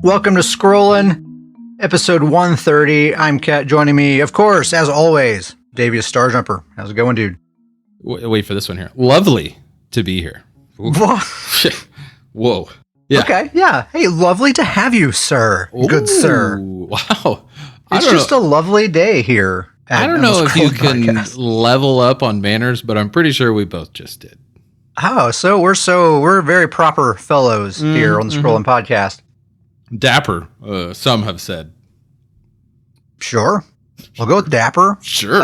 Welcome to Scrollin', episode 130. I'm Kat. Joining me, of course, as always, Davius Starjumper. How's it going, dude? Wait for this one here. Lovely to be here. Whoa. Yeah. Okay, yeah. Hey, lovely to have you, sir. Ooh, good sir. Wow. It's just a lovely day here. I don't know if you can level up on manners, but I'm pretty sure we both just did. Oh, we're very proper fellows here on the Scrollin' podcast. Dapper, some have said. Sure. We'll go with dapper. Sure.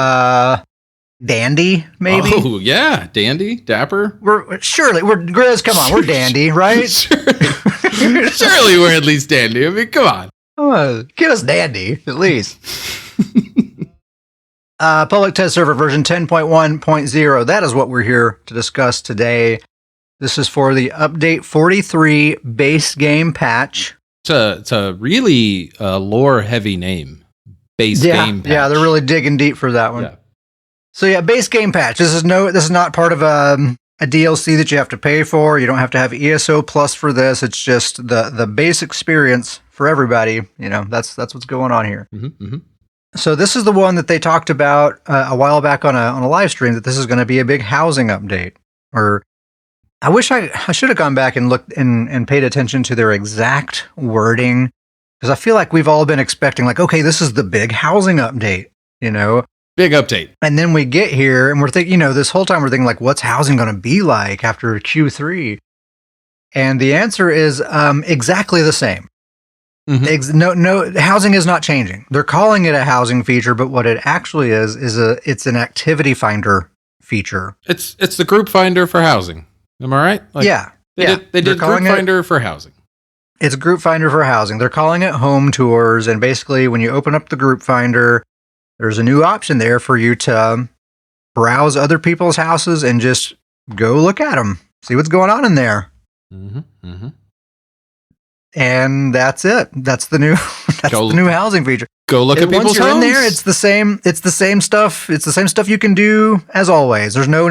Dandy, maybe? Oh, yeah. Dandy, dapper. We're Grizz, come on, we're dandy, right? Surely we're at least dandy. I mean, come on. Give us dandy, at least. Public test server version 10.1.0. That is what we're here to discuss today. This is for the update 43 base game patch. It's a really lore-heavy name. Base game patch. Yeah, they're really digging deep for that one. Yeah. So yeah, base game patch. This is not part of a DLC that you have to pay for. You don't have to have ESO Plus for this. It's just the base experience for everybody. You know, that's what's going on here. Mm-hmm, mm-hmm. So this is the one that they talked about a while back on a live stream, that this is going to be a big housing update. Or I wish I should have gone back and looked and paid attention to their exact wording, because I feel like we've all been expecting, like, okay, this is the big housing update, you know? Big update. And then we get here and we're thinking, this whole time we're thinking, like, what's housing going to be like after Q3? And the answer is exactly the same. Mm-hmm. No, housing is not changing. They're calling it a housing feature, but what it actually is it's an activity finder feature. It's the group finder for housing. Am I right? They did group finder for housing. It's a group finder for housing. They're calling it home tours, and basically when you open up the group finder, there's a new option there for you to browse other people's houses and just go look at them, see what's going on in there. Mm-hmm. Mm-hmm. And that's it. That's the new the new housing feature. Go look at people's homes. Once you're in there, it's the same stuff. It's the same stuff you can do as always. There's no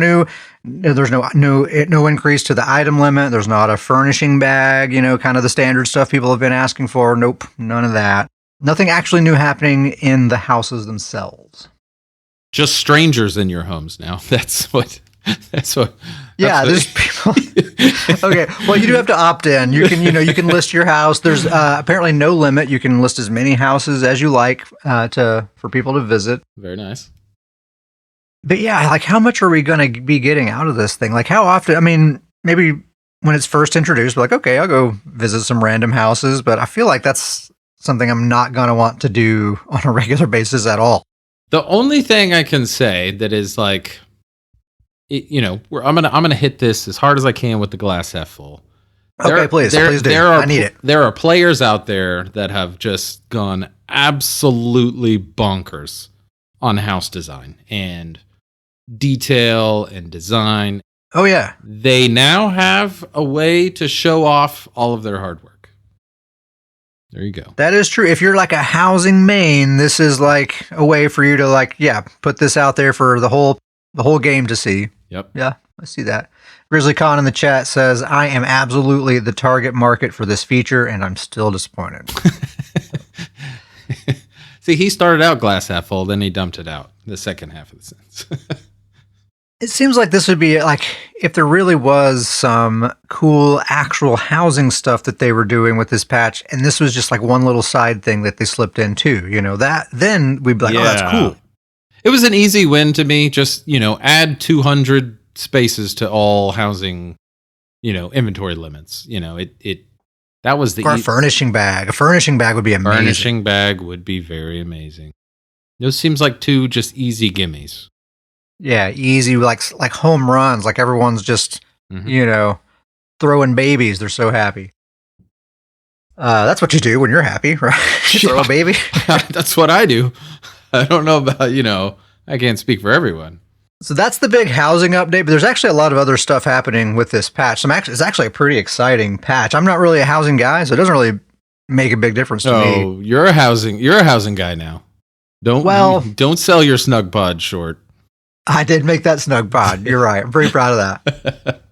increase to the item limit. There's not a furnishing bag, kind of the standard stuff people have been asking for. Nope, none of that. Nothing actually new happening in the houses themselves. Just strangers in your homes now. That's what. Yeah, there's people. Okay, well, you do have to opt in. You can list your house. There's apparently no limit. You can list as many houses as you like for people to visit. Very nice. But yeah, like, how much are we going to be getting out of this thing? Like, how often? I mean, maybe when it's first introduced, we're like, okay, I'll go visit some random houses. But I feel like that's something I'm not going to want to do on a regular basis at all. The only thing I can say that is like, I'm gonna hit this as hard as I can with the glass half full. Please do. I need it. There are players out there that have just gone absolutely bonkers on house design and detail and design. Oh yeah, they now have a way to show off all of their hard work. There you go. That is true. If you're like a housing main, this is like a way for you to put this out there for the whole game to see. Yep. Yeah, I see that. Grizzly Khan in the chat says, I am absolutely the target market for this feature, and I'm still disappointed. See, he started out glass half full, then he dumped it out, the second half of the sentence. It seems like this would be like, if there really was some cool actual housing stuff that they were doing with this patch, and this was just like one little side thing that they slipped in too, then we'd be like, oh, that's cool. It was an easy win to me. Just, add 200 spaces to all housing, inventory limits. That was the... Or a furnishing bag. A furnishing bag would be amazing. Furnishing bag would be very amazing. Those seems like two just easy gimmies. Yeah, easy, like home runs. Like everyone's just, throwing babies. They're so happy. That's what you do when you're happy, right? You throw a baby. That's what I do. I don't know about, I can't speak for everyone. So that's the big housing update, but there's actually a lot of other stuff happening with this patch. It's actually a pretty exciting patch. I'm not really a housing guy, so it doesn't really make a big difference to me. Oh, you're a housing guy now. Don't sell your snug pod short. I did make that snug pod. You're right. I'm pretty proud of that.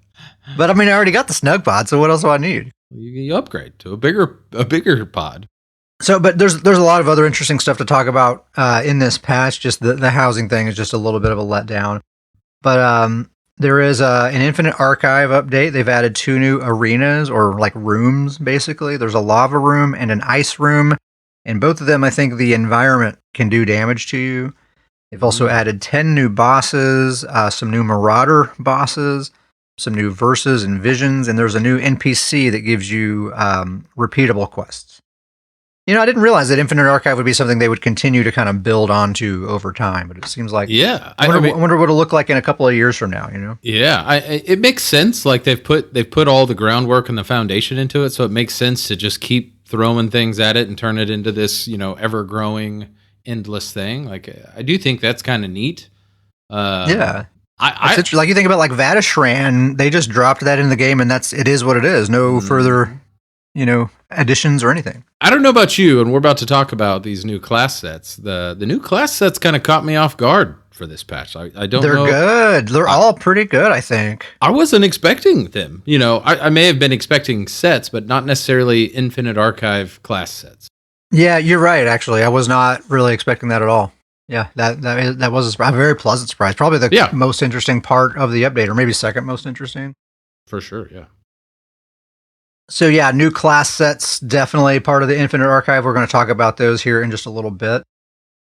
But I mean, I already got the snug pod, so what else do I need? You upgrade to a bigger pod. So, but there's a lot of other interesting stuff to talk about in this patch. Just the housing thing is just a little bit of a letdown. But there is an Infinite Archive update. They've added 2 new arenas, or like rooms, basically. There's a lava room and an ice room. And both of them, I think the environment can do damage to you. They've also added 10 new bosses, some new Marauder bosses, some new verses and visions, and there's a new NPC that gives you repeatable quests. You know, I didn't realize that Infinite Archive would be something they would continue to kind of build onto over time, but it seems like I wonder what it'll look like in a couple of years from now. You know? Yeah, it makes sense. Like they've put all the groundwork and the foundation into it, so it makes sense to just keep throwing things at it and turn it into this, ever growing, endless thing. Like I do think that's kind of neat. Yeah. Like you think about like Vatishran, they just dropped that in the game, and it is what it is. No further, additions or anything. I don't know about you, and we're about to talk about these new class sets. The new class sets kind of caught me off guard for this patch. I don't know. They're good. They're all pretty good, I think. I wasn't expecting them. I may have been expecting sets, but not necessarily Infinite Archive class sets. Yeah, you're right, actually. I was not really expecting that at all. Yeah, that was a very pleasant surprise. Probably the most interesting part of the update, or maybe second most interesting. For sure, yeah. So yeah, new class sets, definitely part of the Infinite Archive. We're going to talk about those here in just a little bit.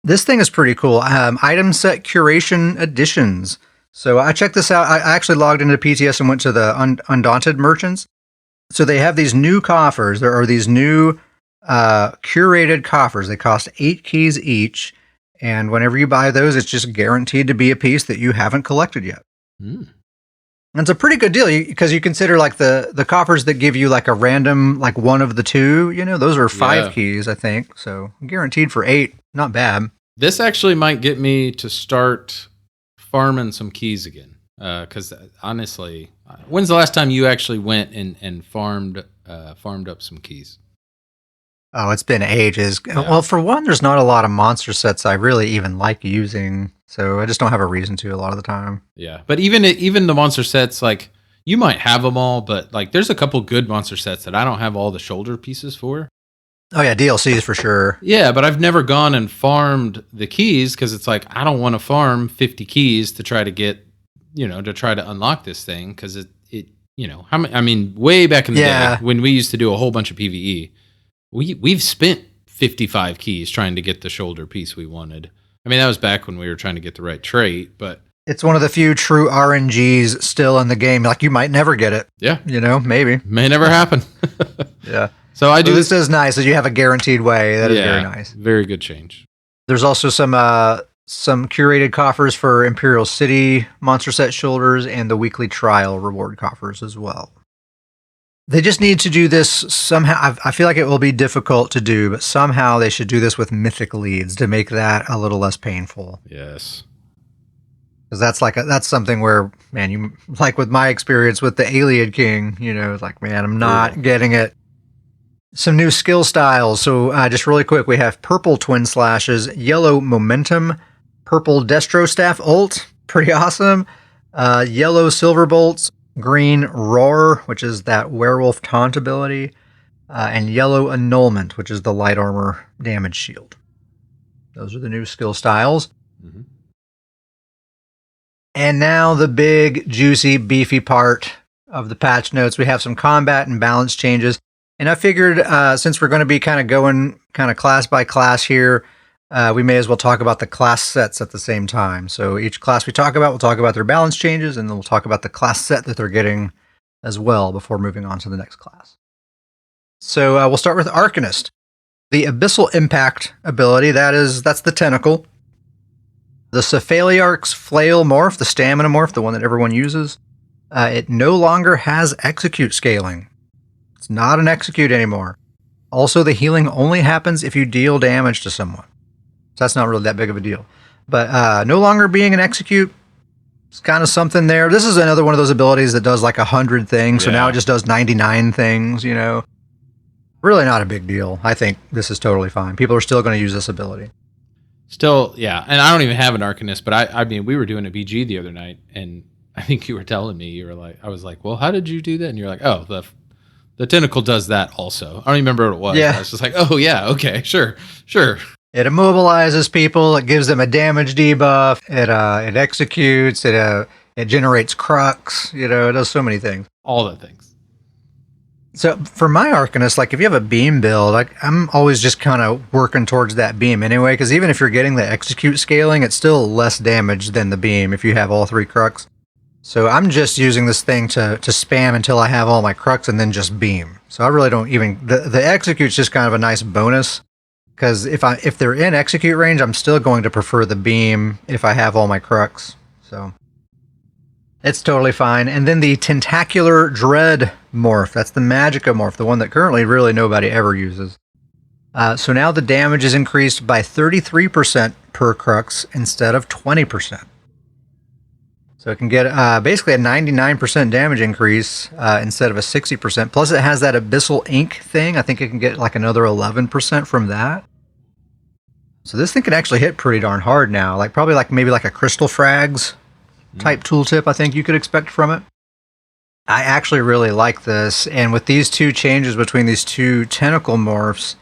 This thing is pretty cool. Item set curation additions. So I checked this out. I actually logged into PTS and went to the Undaunted merchants. So they have these new coffers. There are these new curated coffers. They cost 8 keys each. And whenever you buy those, it's just guaranteed to be a piece that you haven't collected yet. And it's a pretty good deal because you consider like the coffers that give you like a random, like one of the 2, those are 5 keys, I think. So guaranteed for 8, not bad. This actually might get me to start farming some keys again. Because honestly, when's the last time you actually went and farmed up some keys? Oh, it's been ages. Yeah. Well, for one, there's not a lot of monster sets I really even like using, so I just don't have a reason to a lot of the time. Yeah, but even the monster sets, like, you might have them all, but like there's a couple good monster sets that I don't have all the shoulder pieces for. Oh yeah, DLCs for sure. Yeah, but I've never gone and farmed the keys because it's like I don't want to farm 50 keys to try to get, to try to unlock this thing because it way back in the day when we used to do a whole bunch of PvE. We've spent 55 keys trying to get the shoulder piece we wanted. I mean, that was back when we were trying to get the right trait, but it's one of the few true RNGs still in the game. Like you might never get it. Yeah. Maybe. May never happen. Yeah. So this is nice that you have a guaranteed way. That is very nice. Very good change. There's also some curated coffers for Imperial City monster set shoulders and the weekly trial reward coffers as well. They just need to do this somehow. I feel like it will be difficult to do, but somehow they should do this with mythic leads to make that a little less painful. Yes. Because that's something where, man, you like with my experience with the Alien King, it's like, man, I'm not getting it. Some new skill styles. So just really quick, we have purple twin slashes, yellow momentum, purple destro staff ult, pretty awesome. Yellow silver bolts, green roar, which is that werewolf taunt ability, and yellow annulment, which is the light armor damage shield. Those are the new skill styles. Mm-hmm. And now the big, juicy, beefy part of the patch notes. We have some combat and balance changes. And I figured since we're going to be kind of going kind of class by class here, we may as well talk about the class sets at the same time. So each class we talk about, we'll talk about their balance changes, and then we'll talk about the class set that they're getting as well before moving on to the next class. So we'll start with Arcanist. The Abyssal Impact ability, that's the tentacle. The Cephaliarch's Flail morph, the stamina morph, the one that everyone uses, it no longer has execute scaling. It's not an execute anymore. Also, the healing only happens if you deal damage to someone. So that's not really that big of a deal. But no longer being an execute, it's kind of something there. This is another one of those abilities that does like 100 things, so now it just does 99 things, Really not a big deal. I think this is totally fine. People are still going to use this ability. Still, yeah. And I don't even have an Arcanist, but I mean, we were doing a BG the other night, and I think you were telling me, you were like, I was like, well, how did you do that? And you're like, oh, the tentacle does that also. I don't even remember what it was. Yeah. I was just like, oh yeah, okay, sure. It immobilizes people. It gives them a damage debuff. It executes. It generates Crux. It does so many things. All the things. So for my Arcanist, like if you have a beam build, I'm always just kind of working towards that beam anyway, because even if you're getting the execute scaling, it's still less damage than the beam if you have all 3 Crux. So I'm just using this thing to spam until I have all my Crux and then just beam. So I really don't even... The execute's just kind of a nice bonus, because if they're in execute range, I'm still going to prefer the beam if I have all my Crux. So... it's totally fine. And then the Tentacular Dread morph. That's the Magicka morph, the one that currently really nobody ever uses. So now the damage is increased by 33% per Crux instead of 20%. So it can get basically a 99% damage increase instead of a 60%. Plus it has that Abyssal Ink thing. I think it can get like another 11% from that. So this thing can actually hit pretty darn hard now. Like probably maybe like a Crystal Frags type tooltip I think you could expect from it. I actually really like this, and with these 2 changes between these 2 tentacle morphs,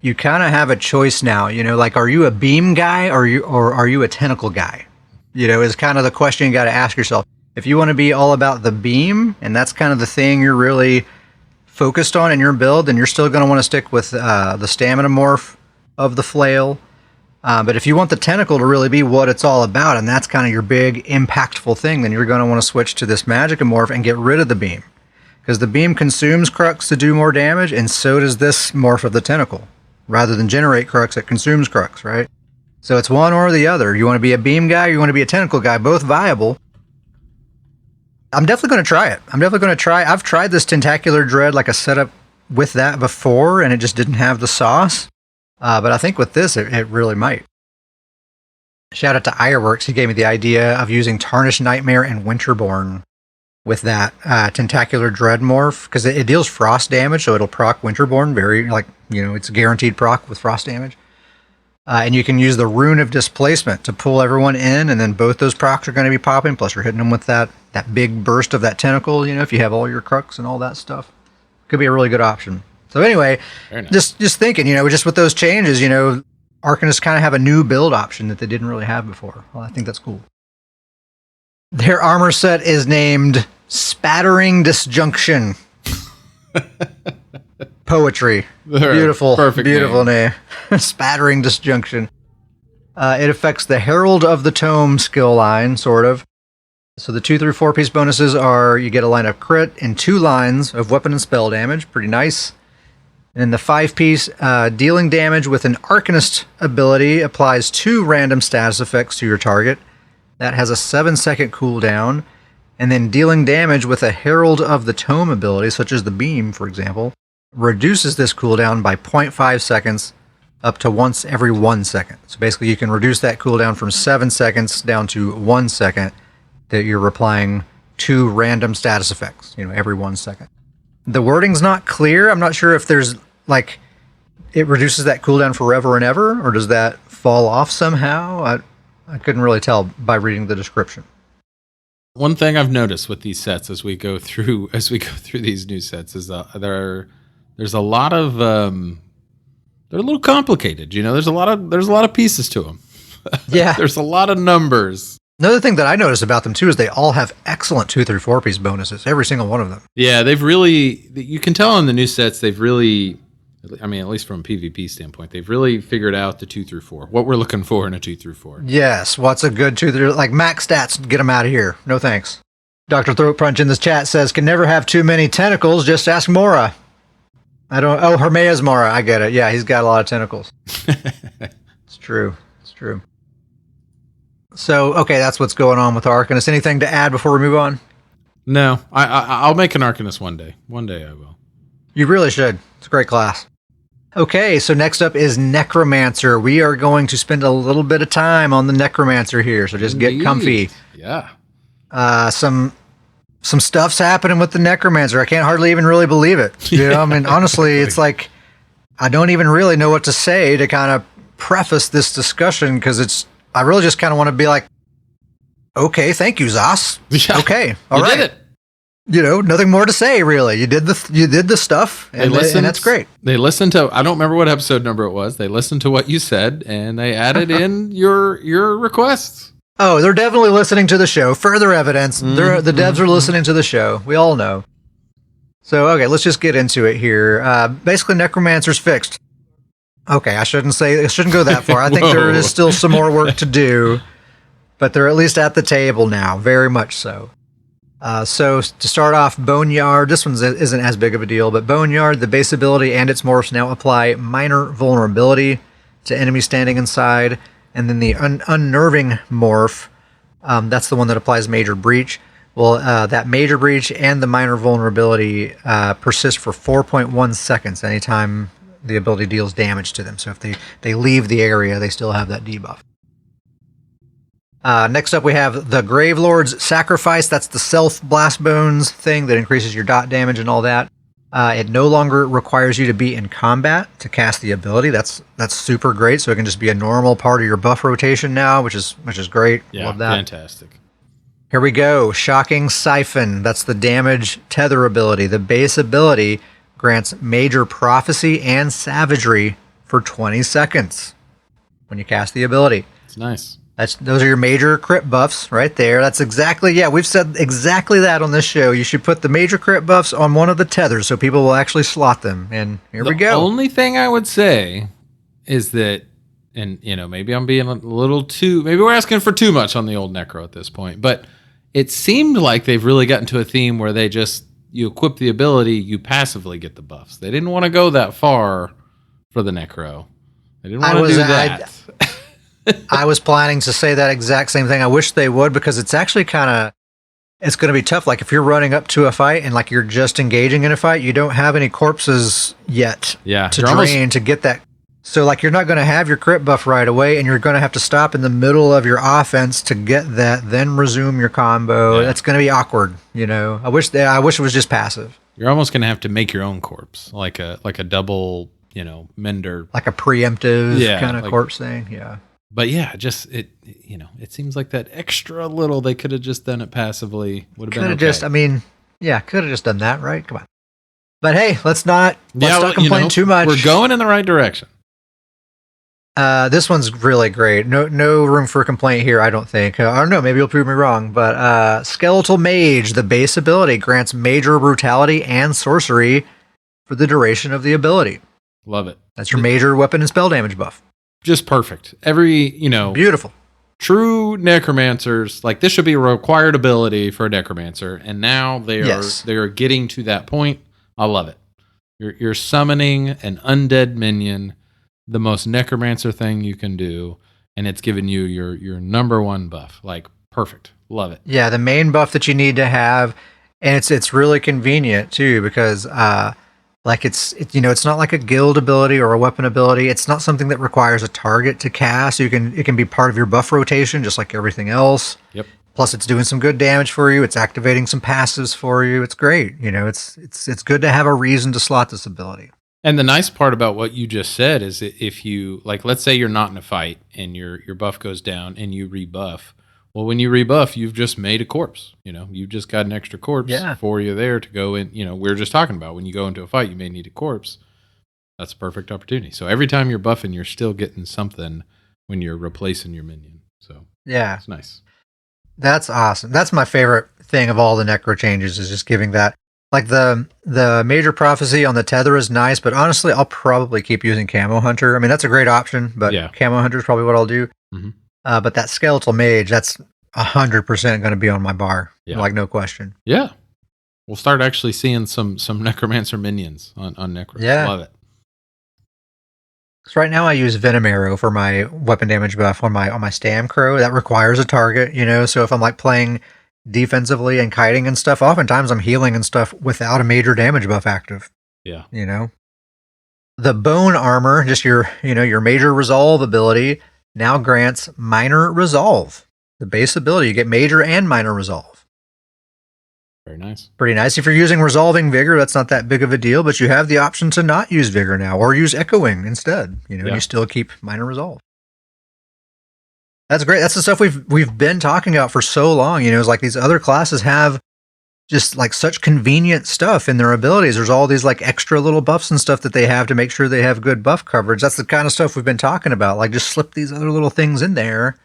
you kind of have a choice now, like are you a beam guy or are you a tentacle guy? Is kind of the question you got to ask yourself. If you want to be all about the beam, and that's kind of the thing you're really focused on in your build, then you're still going to want to stick with the stamina morph of the flail. But if you want the tentacle to really be what it's all about, and that's kind of your big, impactful thing, then you're going to want to switch to this Magicka morph and get rid of the beam. Because the beam consumes Crux to do more damage, and so does this morph of the tentacle. Rather than generate Crux, it consumes Crux, right? So it's one or the other. You want to be a beam guy, or you want to be a tentacle guy, both viable. I'm definitely going to try it. I've tried this Tentacular Dread like a setup with that before, and it just didn't have the sauce. But I think with this, it really might. Shout out to Ironworks. He gave me the idea of using Tarnished Nightmare and Winterborn with that Tentacular Dread morph, because it deals frost damage, so it'll proc Winterborn. It's guaranteed proc with frost damage. And you can use the Rune of Displacement to pull everyone in, and then both those procs are going to be popping, plus you're hitting them with that big burst of that tentacle, if you have all your Crux and all that stuff. Could be a really good option. So anyway, nice. just thinking, just with those changes, Arcanists kind of have a new build option that they didn't really have before. Well, I think that's cool. Their armor set is named Spattering Disjunction. Poetry. Beautiful. Perfect beautiful name. Spattering Disjunction. It affects the Herald of the Tome skill line, sort of. So the 2 through 4 piece bonuses are you get a line of crit and 2 lines of weapon and spell damage. Pretty nice. And the 5-piece, dealing damage with an Arcanist ability applies 2 random status effects to your target. That has a 7-second cooldown. And then dealing damage with a Herald of the Tome ability, such as the Beam, for example, reduces this cooldown by 0.5 seconds up to once every 1 second. So basically you can reduce that cooldown from 7 seconds down to 1 second that you're applying 2 random status effects, every 1 second. The wording's not clear. I'm not sure if there's it reduces that cooldown forever and ever, or does that fall off somehow? I couldn't really tell by reading the description. One thing I've noticed with these sets as we go through these new sets is there's a lot of they're a little complicated. There's a lot of pieces to them. Yeah, there's a lot of numbers. Another thing that I noticed about them too is they all have excellent 2 through 4 piece bonuses. Every single one of them. Yeah, you can tell in the new sets they've really, at least from a PvP standpoint, they've really figured out the 2 through 4. What we're looking for in a 2 through 4. Yes, what's a good 2 through, max stats, get them out of here. No thanks. Dr. Throat Punch in this chat says, can never have too many tentacles, just ask Mora. Hermea's Mora, I get it. Yeah, he's got a lot of tentacles. It's true. So, okay, that's what's going on with Arcanist. Anything to add before we move on? No, I'll make an Arcanist one day. One day I will. You really should. It's a great class. Okay, so next up is Necromancer. We are going to spend a little bit of time on the Necromancer here, so just get comfy. Yeah. Some stuff's happening with the Necromancer. I can't hardly even really believe it. Honestly, it's like I don't even really know what to say to kind of preface this discussion, because I really just kind of want to be like, Okay, thank you, Zos. Yeah, okay, all you right. did it. You know, nothing more to say, really. You did the stuff, and that's great. They listened to, I don't remember what episode number it was. They listened to what you said, and they added in your requests. Oh, they're definitely listening to the show. Further evidence. The devs are listening to the show. We all know. So, okay, let's just get into it here. Basically, Necromancer's fixed. Okay, I shouldn't go that far. I think there is still some more work to do, but they're at least at the table now. Very much so. So to start off, Boneyard, this one isn't as big of a deal, but Boneyard, the base ability and its morphs now apply minor vulnerability to enemies standing inside, and then the unnerving morph, that's the one that applies major breach. Well, that major breach and the minor vulnerability persist for 4.1 seconds anytime the ability deals damage to them. So if they leave the area, they still have that debuff. Next up, we have the Gravelord's Sacrifice. That's the self-blast bones thing that increases your dot damage and all that. It no longer requires you to be in combat to cast the ability. That's super great. So it can just be a normal part of your buff rotation now, which is great. Yeah, love that. Fantastic. Here we go. Shocking Siphon. That's the damage tether ability. The base ability grants major prophecy and savagery for 20 seconds when you cast the ability. It's nice. Those are your major crit buffs right there. That's exactly, we've said exactly that on this show. You should put the major crit buffs on one of the tethers so people will actually slot them. And here we go. The only thing I would say is that, and maybe I'm being a little too, maybe we're asking for too much on the old Necro at this point, but it seemed like they've really gotten to a theme where you equip the ability, you passively get the buffs. They didn't want to go that far for the Necro. They didn't want to do that. I was planning to say that exact same thing. I wish they would, because it's actually it's going to be tough. Like if you're running up to a fight and like you're just engaging in a fight, you don't have any corpses yet to drain to get that. So like you're not going to have your crit buff right away, and you're going to have to stop in the middle of your offense to get that, then resume your combo. Yeah. That's going to be awkward. I wish it was just passive. You're almost going to have to make your own corpse, like a double, mender, like a preemptive kind of corpse thing. Yeah. But yeah, it seems like that extra little, they could have just done it passively. Would have been okay. Could have just done that, right? Come on. But hey, let's not complain too much. We're going in the right direction. This one's really great. No room for complaint here, I don't think. I don't know, maybe you'll prove me wrong. But Skeletal Mage, the base ability, grants major brutality and sorcery for the duration of the ability. Love it. That's your major weapon and spell damage buff. Just perfect. Every, beautiful. True necromancers, like this should be a required ability for a necromancer, and now they are getting to that point. I love it. You're summoning an undead minion, the most necromancer thing you can do, and it's giving you your number one buff. Like perfect. Love it. Yeah, the main buff that you need to have, and it's really convenient too, because it's not like a guild ability or a weapon ability. It's not something that requires a target to cast. It can be part of your buff rotation, just like everything else. Yep. Plus, it's doing some good damage for you. It's activating some passives for you. It's great. It's good to have a reason to slot this ability. And the nice part about what you just said is that if you, let's say you're not in a fight and your buff goes down and you rebuff. Well, when you rebuff, you've just made a corpse. You've just got an extra corpse for you there to go in. We were just talking about when you go into a fight, you may need a corpse. That's a perfect opportunity. So every time you're buffing, you're still getting something when you're replacing your minion. So yeah, it's nice. That's awesome. That's my favorite thing of all the Necro changes, is just giving that. Like the major prophecy on the tether is nice, but honestly, I'll probably keep using Camo Hunter. I mean, that's a great option, but Camo Hunter is probably what I'll do. Mm-hmm. But that Skeletal Mage, that's 100% going to be on my bar. Yeah. Like, no question. Yeah. We'll start actually seeing some Necromancer minions on Necro. Yeah. Love it. So right now I use Venom Arrow for my weapon damage buff on my Stam Crow. That requires a target, so if I'm like playing defensively and kiting and stuff, oftentimes I'm healing and stuff without a major damage buff active. Yeah. The Bone Armor, just your major resolve ability, now grants minor resolve. The base ability, you get major and minor resolve. Very nice. Pretty nice. If you're using Resolving Vigor, that's not that big of a deal, but you have the option to not use Vigor now, or use Echoing instead. You still keep minor resolve. That's great. That's the stuff we've been talking about for so long. You know, it's like these other classes have just like such convenient stuff in their abilities. There's all these like extra little buffs and stuff that they have to make sure they have good buff coverage. That's the kind of stuff we've been talking about. Like just slip these other little things in there.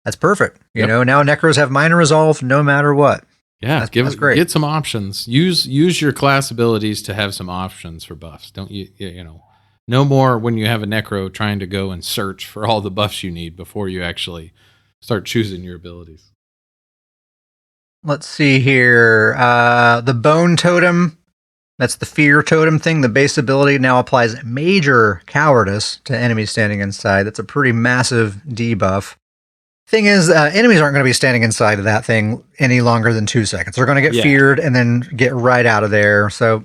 That's perfect. You know, now Necros have minor resolve no matter what. Yeah, that's great. Get some options. Use your class abilities to have some options for buffs. Don't you know? No more when you have a Necro trying to go and search for all the buffs you need before you actually start choosing your abilities. Let's see here. The Bone Totem, that's the Fear Totem thing. The base ability now applies Major Cowardice to enemies standing inside. That's a pretty massive debuff. Thing is, enemies aren't going to be standing inside of that thing any longer than 2 seconds. They're going to get feared and then get right out of there. So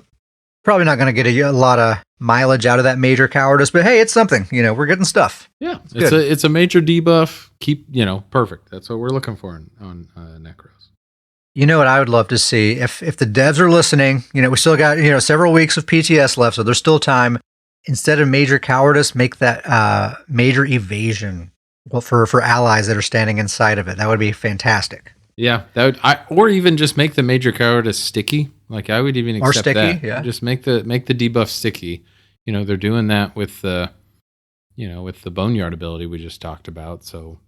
probably not going to get a lot of mileage out of that Major Cowardice, but hey, it's something. You know, we're getting stuff. Yeah, it's a major debuff. Keep, perfect. That's what we're looking for on Necros. You know what I would love to see? If the devs are listening, we still got, several weeks of PTS left, so there's still time. Instead of Major Cowardice, make that Major Evasion. Well, for allies that are standing inside of it. That would be fantastic. Yeah, or even just make the Major Cowardice sticky. Like I would even accept that. Yeah. Just make the debuff sticky. They're doing that with the Boneyard ability we just talked about. So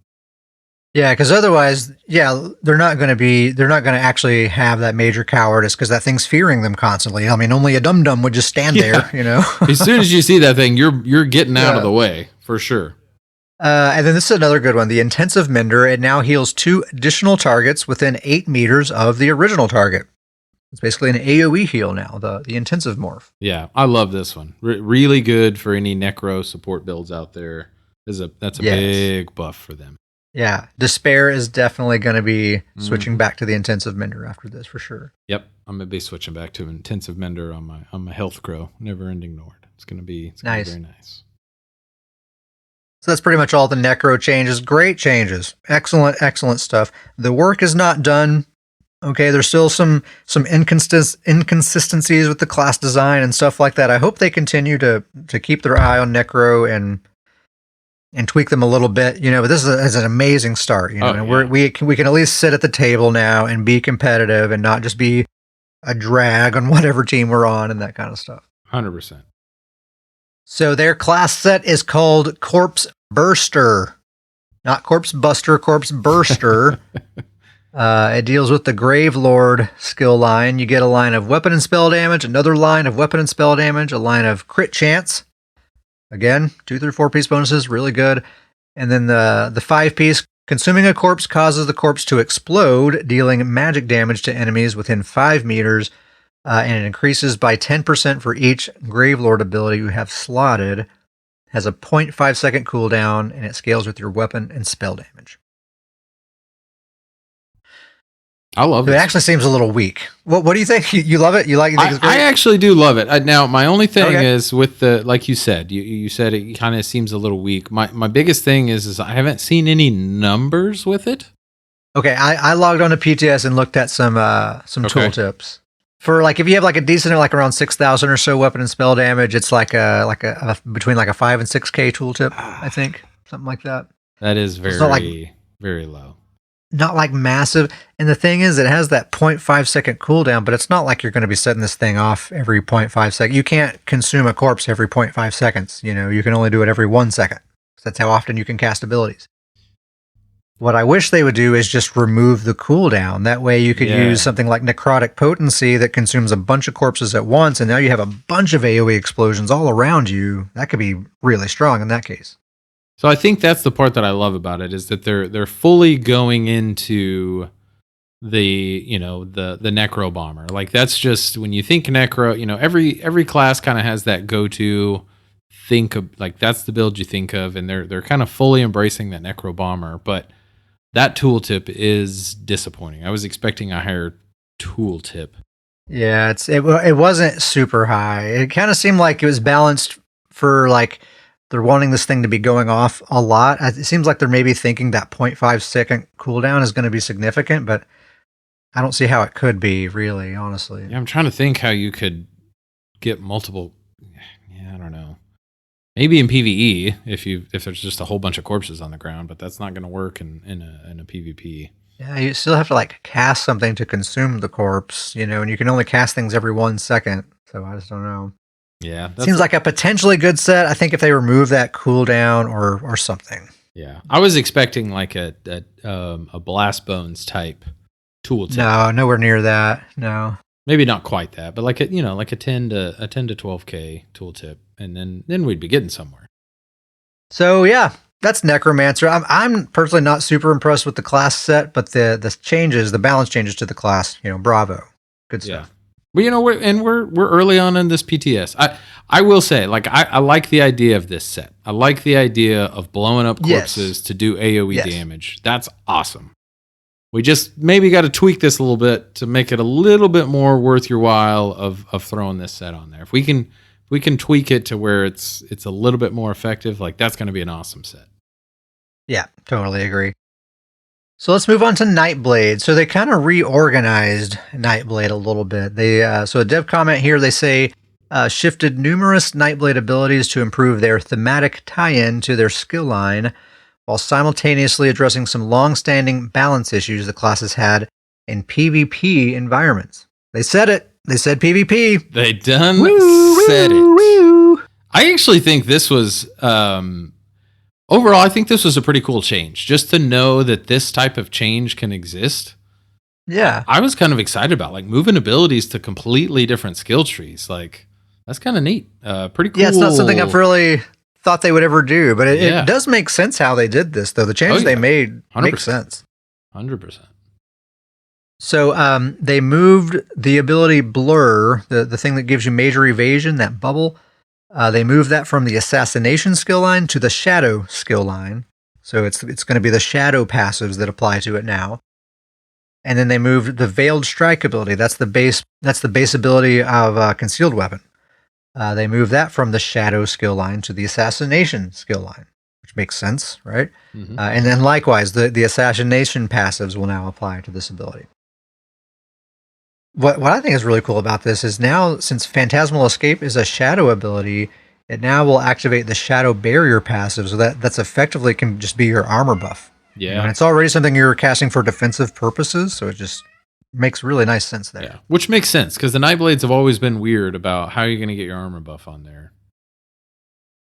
yeah, because otherwise, they're not going to actually have that Major Cowardice because that thing's fearing them constantly. I mean, only a dum-dum would just stand there, As soon as you see that thing, you're getting out of the way for sure. And then this is another good one, the Intensive Mender. It now heals 2 additional targets within 8 meters of the original target. It's basically an AoE heal now, the Intensive Morph. Yeah, I love this one. Really good for any Necro support builds out there. That's a big buff for them. Yeah, Despair is definitely going to be switching back to the Intensive Mender after this for sure. Yep, I'm going to be switching back to Intensive Mender on my Health Crow, Never Ending Nord. It's going to be very nice. So that's pretty much all the Necro changes. Great changes. Excellent, excellent stuff. The work is not done. Okay, there's still some inconsistencies with the class design and stuff like that. I hope they continue to keep their eye on Necro and tweak them a little bit. But this is an amazing start. And we can at least sit at the table now and be competitive and not just be a drag on whatever team we're on and that kind of stuff. 100%. So their class set is called Corpse Burster. Not Corpse Buster, Corpse Burster. It deals with the Grave Lord skill line. You get a line of weapon and spell damage, another line of weapon and spell damage, a line of crit chance. Again, 2 through 4 piece bonuses, really good. And then the 5 piece, consuming a corpse causes the corpse to explode, dealing magic damage to enemies within 5 meters. And it increases by 10% for each Gravelord ability you have slotted. Has a 0.5 second cooldown, and it scales with your weapon and spell damage. I love it. It actually seems a little weak. What do you think? You love it? You think it's great? I actually do love it. Now, my only thing is with like you said, you said it kind of seems a little weak. My biggest thing is I haven't seen any numbers with it. Okay, I logged on to PTS and looked at some tooltips. For if you have a decent around 6,000 or so weapon and spell damage, it's like a between a 5 and 6K tooltip, I think, something like that. That is very very low. Not massive. And the thing is, it has that 0.5 second cooldown, but it's not like you're going to be setting this thing off every 0.5 seconds. You can't consume a corpse every 0.5 seconds. You can only do it every 1 second. That's how often you can cast abilities. What I wish they would do is just remove the cooldown. That way you could use something like Necrotic Potency that consumes a bunch of corpses at once, and now you have a bunch of AoE explosions all around you. That could be really strong in that case. So I think that's the part that I love about it, is that they're fully going into the Necro Bomber. That's just, when you think Necro, every class kind of has that go-to think of, that's the build you think of, and they're kind of fully embracing that Necro Bomber, but that tooltip is disappointing. I was expecting a higher tooltip. Yeah, it wasn't super high. It kind of seemed like it was balanced for they're wanting this thing to be going off a lot. It seems like they're maybe thinking that 0.5 second cooldown is going to be significant, but I don't see how it could be, really, honestly. Yeah, I'm trying to think how you could get multiple. Yeah, I don't know. Maybe in PvE if there's just a whole bunch of corpses on the ground, but that's not going to work in a PvP. Yeah, you still have to like cast something to consume the corpse, and you can only cast things every 1 second. So I just don't know. Yeah, seems like a potentially good set. I think if they remove that cooldown or something. Yeah, I was expecting like a Blast Bones type tool tip. No, nowhere near that. No, maybe not quite that, but like a 10 to 12K tooltip, and then we'd be getting somewhere. So yeah, that's Necromancer. I'm personally not super impressed with the class set, but the balance changes to the class, bravo, good stuff. Yeah. Well, we're early on in this PTS. I will say, like, I like the idea of this set. I like the idea of blowing up corpses to do AoE damage. That's awesome. We just maybe got to tweak this a little bit to make it a little bit more worth your while of throwing this set on there. If we can tweak it to where it's a little bit more effective, like that's going to be an awesome set. Yeah, totally agree. So let's move on to Nightblade. So they kind of reorganized Nightblade a little bit. So a dev comment here, they say, shifted numerous Nightblade abilities to improve their thematic tie-in to their skill line, while simultaneously addressing some long-standing balance issues the classes had in PvP environments. They said it. They said PvP. They done said it. Woo. I actually think this was... overall, I think this was a pretty cool change. Just to know that this type of change can exist. Yeah. I was kind of excited about like moving abilities to completely different skill trees. Like, that's kind of neat. Pretty cool. Yeah, it's not something I've really thought they would ever do, but it does make sense how they did this, though. The changes they made 100%. make sense. 100%. So they moved the ability Blur, the thing that gives you major evasion, that bubble. They moved that from the Assassination skill line to the Shadow skill line. So it's going to be the Shadow passives that apply to it now. And then they moved the Veiled Strike ability. That's the base ability of Concealed Weapon. They moved that from the Shadow skill line to the Assassination skill line, which makes sense, right? Mm-hmm. And then likewise, the Assassination passives will now apply to this ability. What I think is really cool about this is now, since Phantasmal Escape is a Shadow ability, it now will activate the Shadow Barrier passive, so that's effectively can just be your armor buff. Yeah. And it's already something you're casting for defensive purposes, so it just makes really nice sense there. Yeah, which makes sense, because the Nightblades have always been weird about how you're going to get your armor buff on there.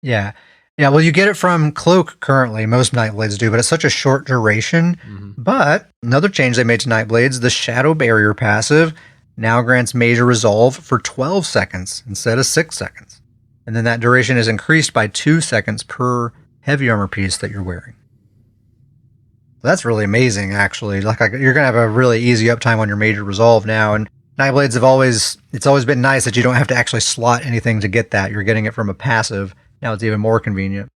Yeah. Yeah, well, you get it from Cloak currently. Most Nightblades do, but it's such a short duration. Mm-hmm. But another change they made to Nightblades, the Shadow Barrier passive now grants major resolve for 12 seconds instead of 6 seconds. And then that duration is increased by 2 seconds per heavy armor piece that you're wearing. So that's really amazing, actually. Like you're going to have a really easy uptime on your major resolve now. And Nightblades it's always been nice that you don't have to actually slot anything to get that. You're getting it from a passive. Now it's even more convenient.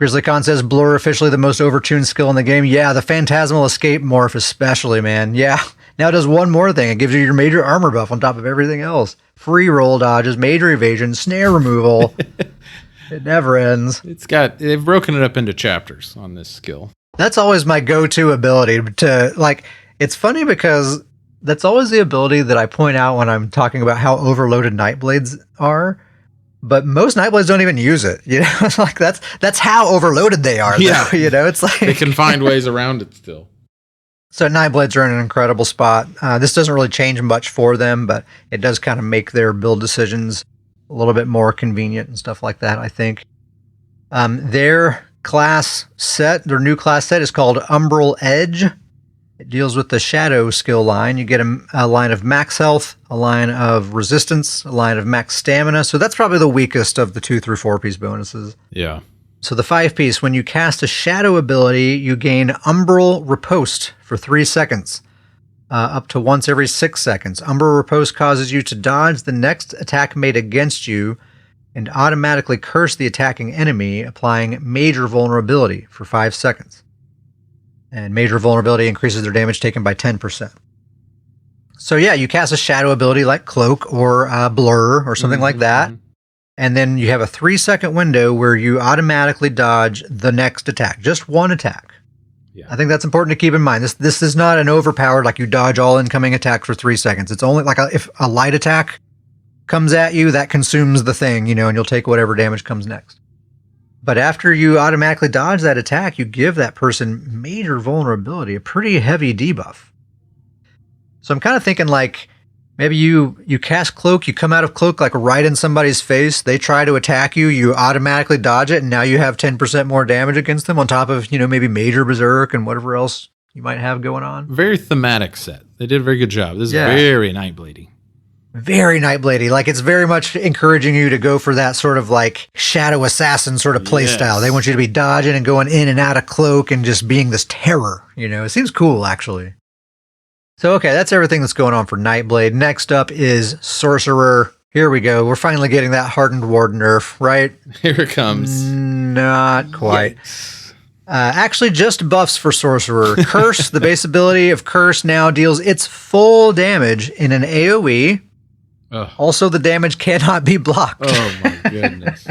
GrizzlyCon says, Blur officially the most overtuned skill in the game. Yeah, the Phantasmal Escape morph especially, man. Yeah. Now it does one more thing. It gives you your major armor buff on top of everything else. Free roll dodges, major evasion, snare removal. It never ends. They've broken it up into chapters on this skill. That's always my go-to ability to, like, it's funny because that's always the ability that I point out when I'm talking about how overloaded Nightblades are. But most Nightblades don't even use it. It's like that's how overloaded they are. Yeah. Though. It's like they can find ways around it still. So Nightblades are in an incredible spot. This doesn't really change much for them, but it does kind of make their build decisions a little bit more convenient and stuff like that, I think. Their new class set is called Umbral Edge. It deals with the Shadow skill line. You get a line of max health, a line of resistance, a line of max stamina. So that's probably the weakest of the 2 through 4 piece bonuses. Yeah. So the 5 piece, when you cast a Shadow ability, you gain Umbral Riposte for 3 seconds, up to once every 6 seconds. Umbral Riposte causes you to dodge the next attack made against you and automatically curse the attacking enemy, applying major vulnerability for 5 seconds. And major vulnerability increases their damage taken by 10%. So yeah, you cast a Shadow ability like Cloak or Blur or something like that. And then you have a 3-second window where you automatically dodge the next attack. Just one attack. Yeah. I think that's important to keep in mind. This is not an overpowered, like you dodge all incoming attacks for 3 seconds. It's only like if a light attack comes at you, that consumes the thing, and you'll take whatever damage comes next. But after you automatically dodge that attack, you give that person major vulnerability, a pretty heavy debuff. So I'm kind of thinking like, maybe you cast Cloak, you come out of Cloak like right in somebody's face, they try to attack you, you automatically dodge it, and now you have 10% more damage against them on top of, maybe Major Berserk and whatever else you might have going on. Very thematic set. They did a very good job. This is very Nightbladey. Very Nightbladey. Like, it's very much encouraging you to go for that sort of like Shadow Assassin sort of play style. They want you to be dodging and going in and out of Cloak and just being this terror. It seems cool, actually. So, okay, that's everything that's going on for Nightblade. Next up is Sorcerer. Here we go. We're finally getting that Hardened Warden nerf, right? Here it comes. Not quite. Yes. Actually, just buffs for Sorcerer. Curse, the base ability of Curse now deals its full damage in an AoE. Ugh. Also, the damage cannot be blocked. Oh, my goodness.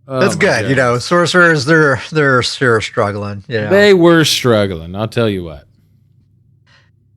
That's good. Sorcerers, they're sure struggling. They were struggling, I'll tell you what.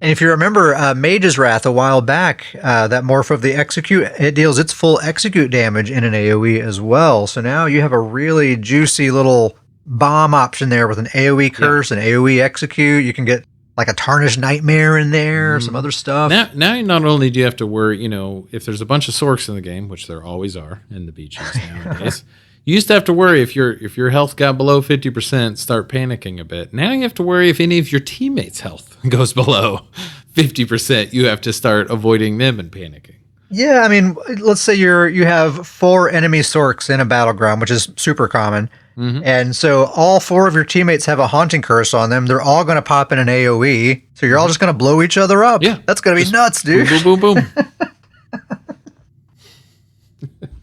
And if you remember Mage's Wrath a while back, that morph of the Execute, it deals its full Execute damage in an AoE as well. So now you have a really juicy little bomb option there with an AoE Curse, an AoE Execute. You can get like a Tarnished Nightmare in there, some other stuff. Now not only do you have to worry, if there's a bunch of Sorks in the game, which there always are in the beaches nowadays, you used to have to worry if your health got below 50%, start panicking a bit. Now you have to worry if any of your teammates' health goes below 50%. You have to start avoiding them and panicking. Yeah, I mean, let's say you have 4 enemy Sorks in a battleground, which is super common. Mm-hmm. And so all 4 of your teammates have a Haunting Curse on them. They're all going to pop in an AoE. So you're all just going to blow each other up. Yeah. That's going to be nuts, dude. Boom, boom, boom, boom.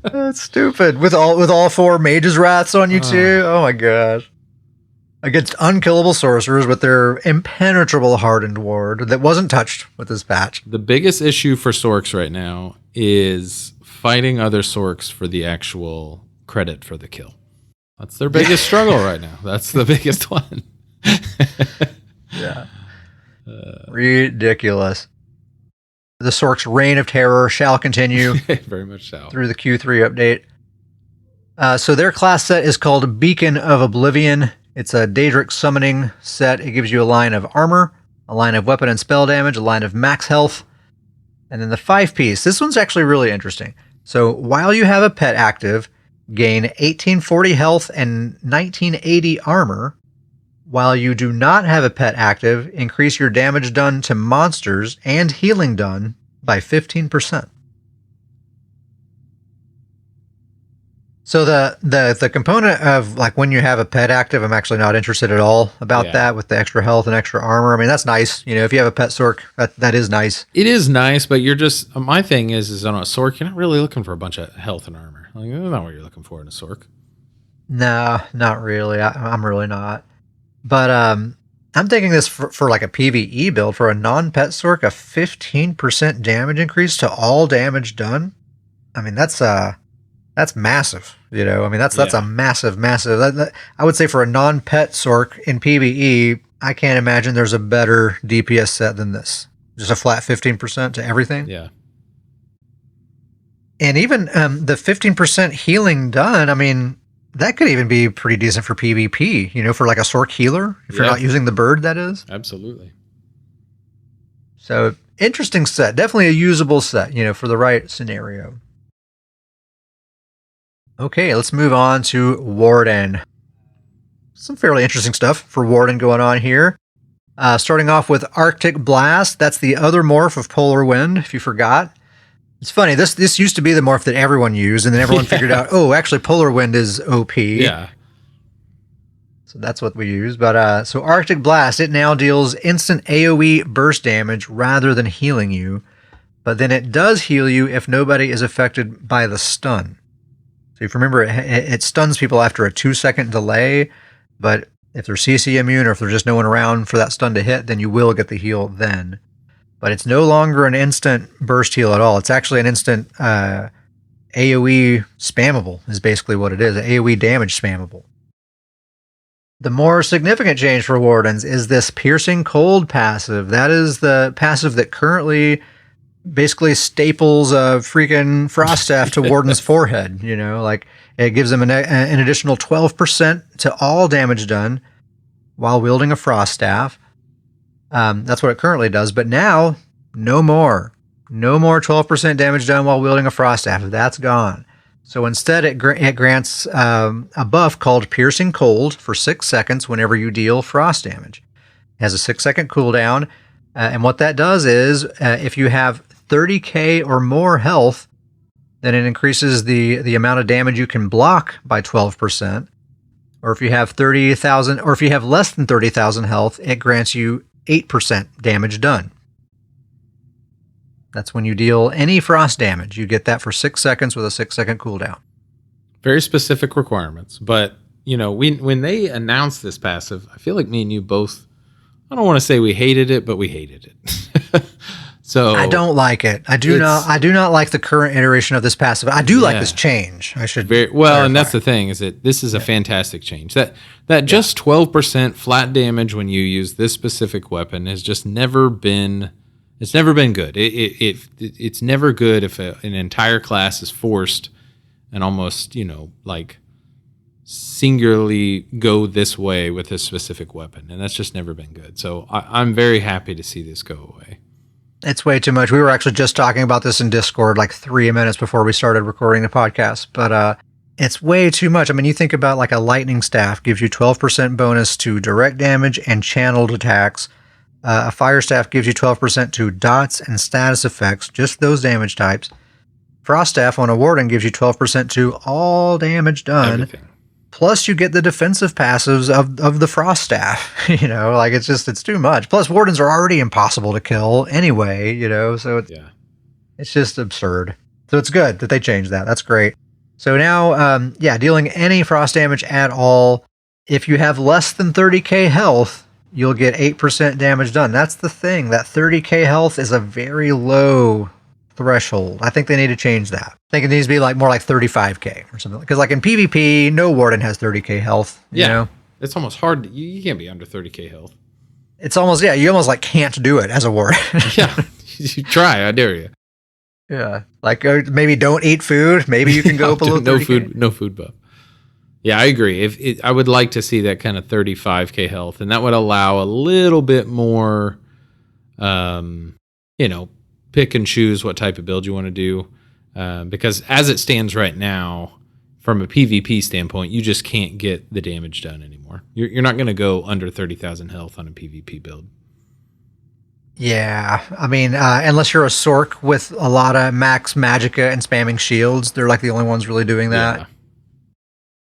That's stupid. With all 4 Mage's Wraths on you too? Oh my gosh. Against unkillable sorcerers with their impenetrable Hardened Ward that wasn't touched with this patch. The biggest issue for Sorks right now is fighting other Sorks for the actual credit for the kill. That's their biggest struggle right now. That's the biggest one. Yeah. Ridiculous. The Sork's reign of terror shall continue. Very much so. Through the Q3 update. So their class set is called Beacon of Oblivion. It's a Daedric summoning set. It gives you a line of armor, a line of weapon and spell damage, a line of max health, and then the 5-piece. This one's actually really interesting. So while you have a pet active, gain 1840 health and 1980 armor. While you do not have a pet active, increase your damage done to monsters and healing done by 15%. So the component of like when you have a pet active, I'm actually not interested at all about that with the extra health and extra armor. I mean, that's nice. If you have a pet Sork, that is nice. It is nice, but you're just, my thing is on a Sork, you're not really looking for a bunch of health and armor. Like, that's not what you're looking for in a Sork. No, not really. I'm really not. But I'm thinking this for like a PvE build for a non-pet Sork, a 15% damage increase to all damage done. I mean, that's massive. I mean, that's a massive. I would say for a non-pet Sork in PvE, I can't imagine there's a better DPS set than this. Just a flat 15% to everything. Yeah. And even the 15% healing done, I mean, that could even be pretty decent for PvP, for like a Sork healer, if you're not using the bird, that is. Absolutely. So, interesting set. Definitely a usable set, for the right scenario. Okay, let's move on to Warden. Some fairly interesting stuff for Warden going on here. Starting off with Arctic Blast. That's the other morph of Polar Wind, if you forgot. It's funny, this used to be the morph that everyone used, and then everyone figured out, actually Polar Wind is OP. Yeah. So that's what we use. But so Arctic Blast, it now deals instant AoE burst damage rather than healing you. But then it does heal you if nobody is affected by the stun. So if you remember, it stuns people after a 2-second delay, but if they're CC immune or if there's just no one around for that stun to hit, then you will get the heal then. But it's no longer an instant burst heal at all. It's actually an instant AoE spammable is basically what it is, AoE damage spammable. The more significant change for Wardens is this Piercing Cold passive. That is the passive that currently basically staples a freaking frost staff to Warden's forehead. You know, like it gives them an additional 12% to all damage done while wielding a frost staff. That's what it currently does, but now no more 12% damage done while wielding a frost staff. That's gone. So instead, it grants a buff called Piercing Cold for 6 seconds whenever you deal frost damage. It has a 6-second cooldown, and what that does is, if you have 30k or more health, then it increases the amount of damage you can block by 12%. Or if you have 30,000, or if you have less than 30,000 health, it grants you 8% damage done. That's when you deal any frost damage. You get that for 6 seconds with a 6-second cooldown. Very specific requirements. But, you know, when they announced this passive, I feel like me and you both, I don't want to say we hated it, but we hated it. So I don't like it. I do not like the current iteration of this passive. I do like this change. I should clarify. And that's the thing, is that this is a fantastic change. That just 12% flat damage when you use this specific weapon has just never been. It's never been good. It's never good if an entire class is forced and almost, you know, like singularly go this way with a specific weapon. And that's just never been good. So I'm very happy to see this go away. It's way too much. We were actually just talking about this in Discord like 3 minutes before we started recording the podcast. But it's way too much. I mean, you think about like a lightning staff gives you 12% bonus to direct damage and channeled attacks. A fire staff gives you 12% to dots and status effects, just those damage types. Frost staff on a warden gives you 12% to all damage done. Everything. Plus you get the defensive passives of the frost staff. You know, like it's too much. Plus wardens are already impossible to kill anyway, you know, so it's just absurd. So it's good that they changed that. That's great. So now, dealing any frost damage at all, if you have less than 30k health, you'll get 8% damage done. That's the thing. That 30k health is a very low threshold. I think they need to change that. I think it needs to be like more like 35k or something. Because like in PvP, no warden has 30k health. You know? It's almost hard. You can't be under 30k health. It's almost, you almost like can't do it as a warden. Yeah, you try. I dare you. Yeah, like maybe don't eat food. Maybe you can go below 30K. No food buff. Yeah, I agree. I would like to see that kind of 35k health, and that would allow a little bit more, pick and choose what type of build you want to do. Because as it stands right now, from a PvP standpoint, you just can't get the damage done anymore. You're not going to go under 30,000 health on a PvP build. Yeah, I mean, unless you're a Sork with a lot of max magicka and spamming shields, they're like the only ones really doing that. Yeah.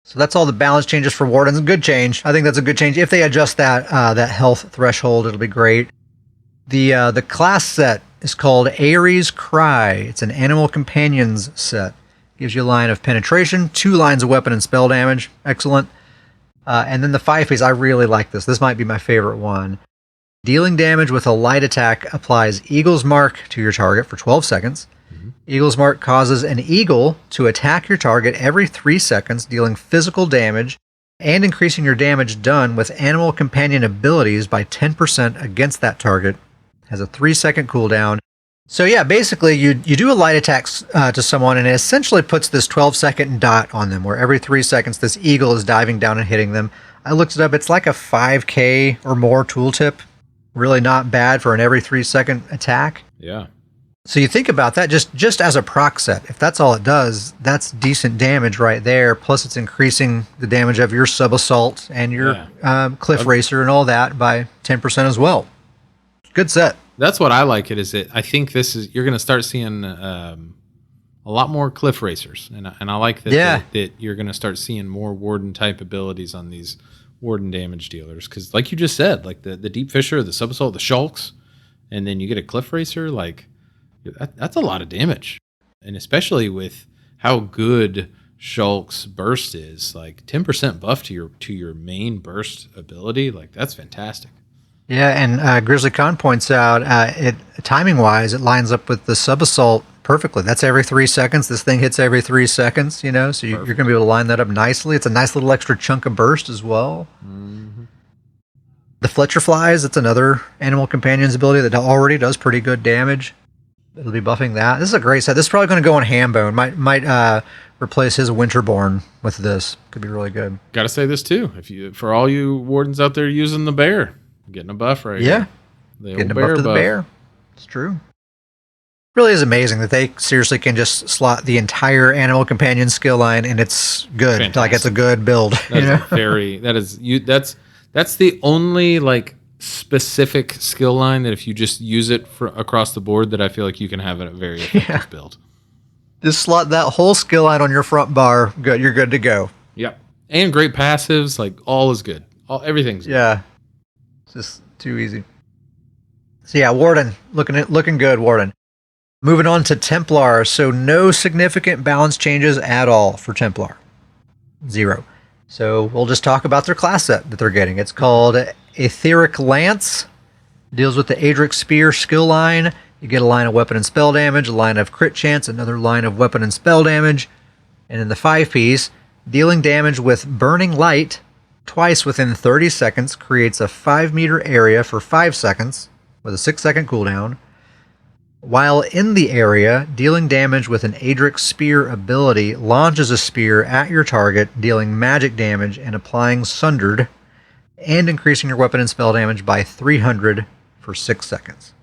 So that's all the balance changes for Wardens. Good change. I think that's a good change. If they adjust that health threshold, it'll be great. The class set is called Ares Cry. It's an Animal Companions set. Gives you a line of penetration, 2 lines of weapon and spell damage. Excellent. And then the 5-piece, I really like this. This might be my favorite one. Dealing damage with a light attack applies Eagle's Mark to your target for 12 seconds. Eagle's Mark causes an eagle to attack your target every 3 seconds, dealing physical damage and increasing your damage done with animal companion abilities by 10% against that target. Has a 3-second cooldown. So yeah, basically you do a light attack to someone, and it essentially puts this 12-second dot on them, where every 3 seconds this eagle is diving down and hitting them. I looked it up. It's like a 5k or more tooltip. Really not bad for an every 3-second attack. Yeah. So you think about that just as a proc set. If that's all it does, that's decent damage right there. Plus it's increasing the damage of your sub-assault and your cliff racer and all that by 10% as well. Good set. That's what I like it, is that I think you're going to start seeing a lot more cliff racers. And I like that, that you're going to start seeing more warden type abilities on these warden damage dealers. Because like you just said, like the deep fisher, the sub-assault, the shulks, and then you get a cliff racer, like that's a lot of damage. And especially with how good Shulk's burst is, like 10% buff to your main burst ability, like that's fantastic. Yeah, and Grizzly Khan points out, timing-wise, it lines up with the sub-assault perfectly. That's every 3 seconds. This thing hits every 3 seconds, so you're going to be able to line that up nicely. It's a nice little extra chunk of burst as well. Mm-hmm. The Fletcher Flies, it's another Animal Companions ability that already does pretty good damage. It'll be buffing that. This is a great set. This is probably going to go on Hambone. Might replace his Winterborn with this. Could be really good. Got to say this too. For all you wardens out there using the bear, getting a buff right here. Yeah, getting a buff to the bear. It's true. Really is amazing that they seriously can just slot the entire animal companion skill line and it's good. Fantastic. Like it's a good build. That's the only like specific skill line that if you just use it across the board that I feel like you can have a very effective build. Just slot that whole skill line on your front bar. Good, you're good to go. Yep. And great passives, like all is good. Everything's good. Yeah. It's just too easy. So yeah, Warden, looking good, Warden. Moving on to Templar, so no significant balance changes at all for Templar. 0. So we'll just talk about their class set that they're getting. It's called Etheric Lance. Deals with the Adric Spear skill line. You get a line of weapon and spell damage, a line of crit chance, another line of weapon and spell damage. And in the 5-piece, dealing damage with Burning Light twice within 30 seconds creates a 5-meter area for 5 seconds with a 6-second cooldown. While in the area, dealing damage with an Adric Spear ability launches a spear at your target, dealing magic damage and applying Sundered, and increasing your weapon and spell damage by 300 for 6 seconds.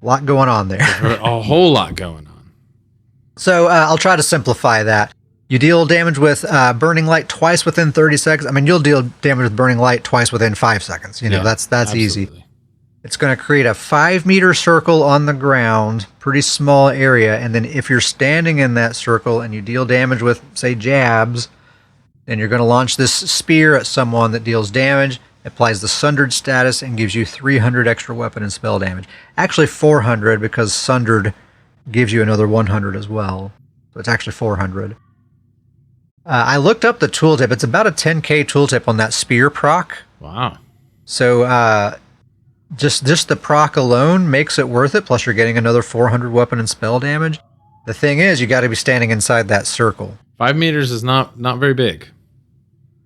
A lot going on there. A whole lot going on. So I'll try to simplify that. You deal damage with Burning Light twice within 30 seconds. I mean, you'll deal damage with Burning Light twice within 5 seconds. You know, that's absolutely easy. It's going to create a 5-meter circle on the ground, pretty small area, and then if you're standing in that circle and you deal damage with, say, jabs, then you're going to launch this spear at someone that deals damage, applies the Sundered status, and gives you 300 extra weapon and spell damage. Actually 400, because Sundered gives you another 100 as well. So it's actually 400. I looked up the tooltip. It's about a 10k tooltip on that spear proc. Wow. So, Just the proc alone makes it worth it, plus you're getting another 400 weapon and spell damage. The thing is, you got to be standing inside that circle. 5 meters is not very big.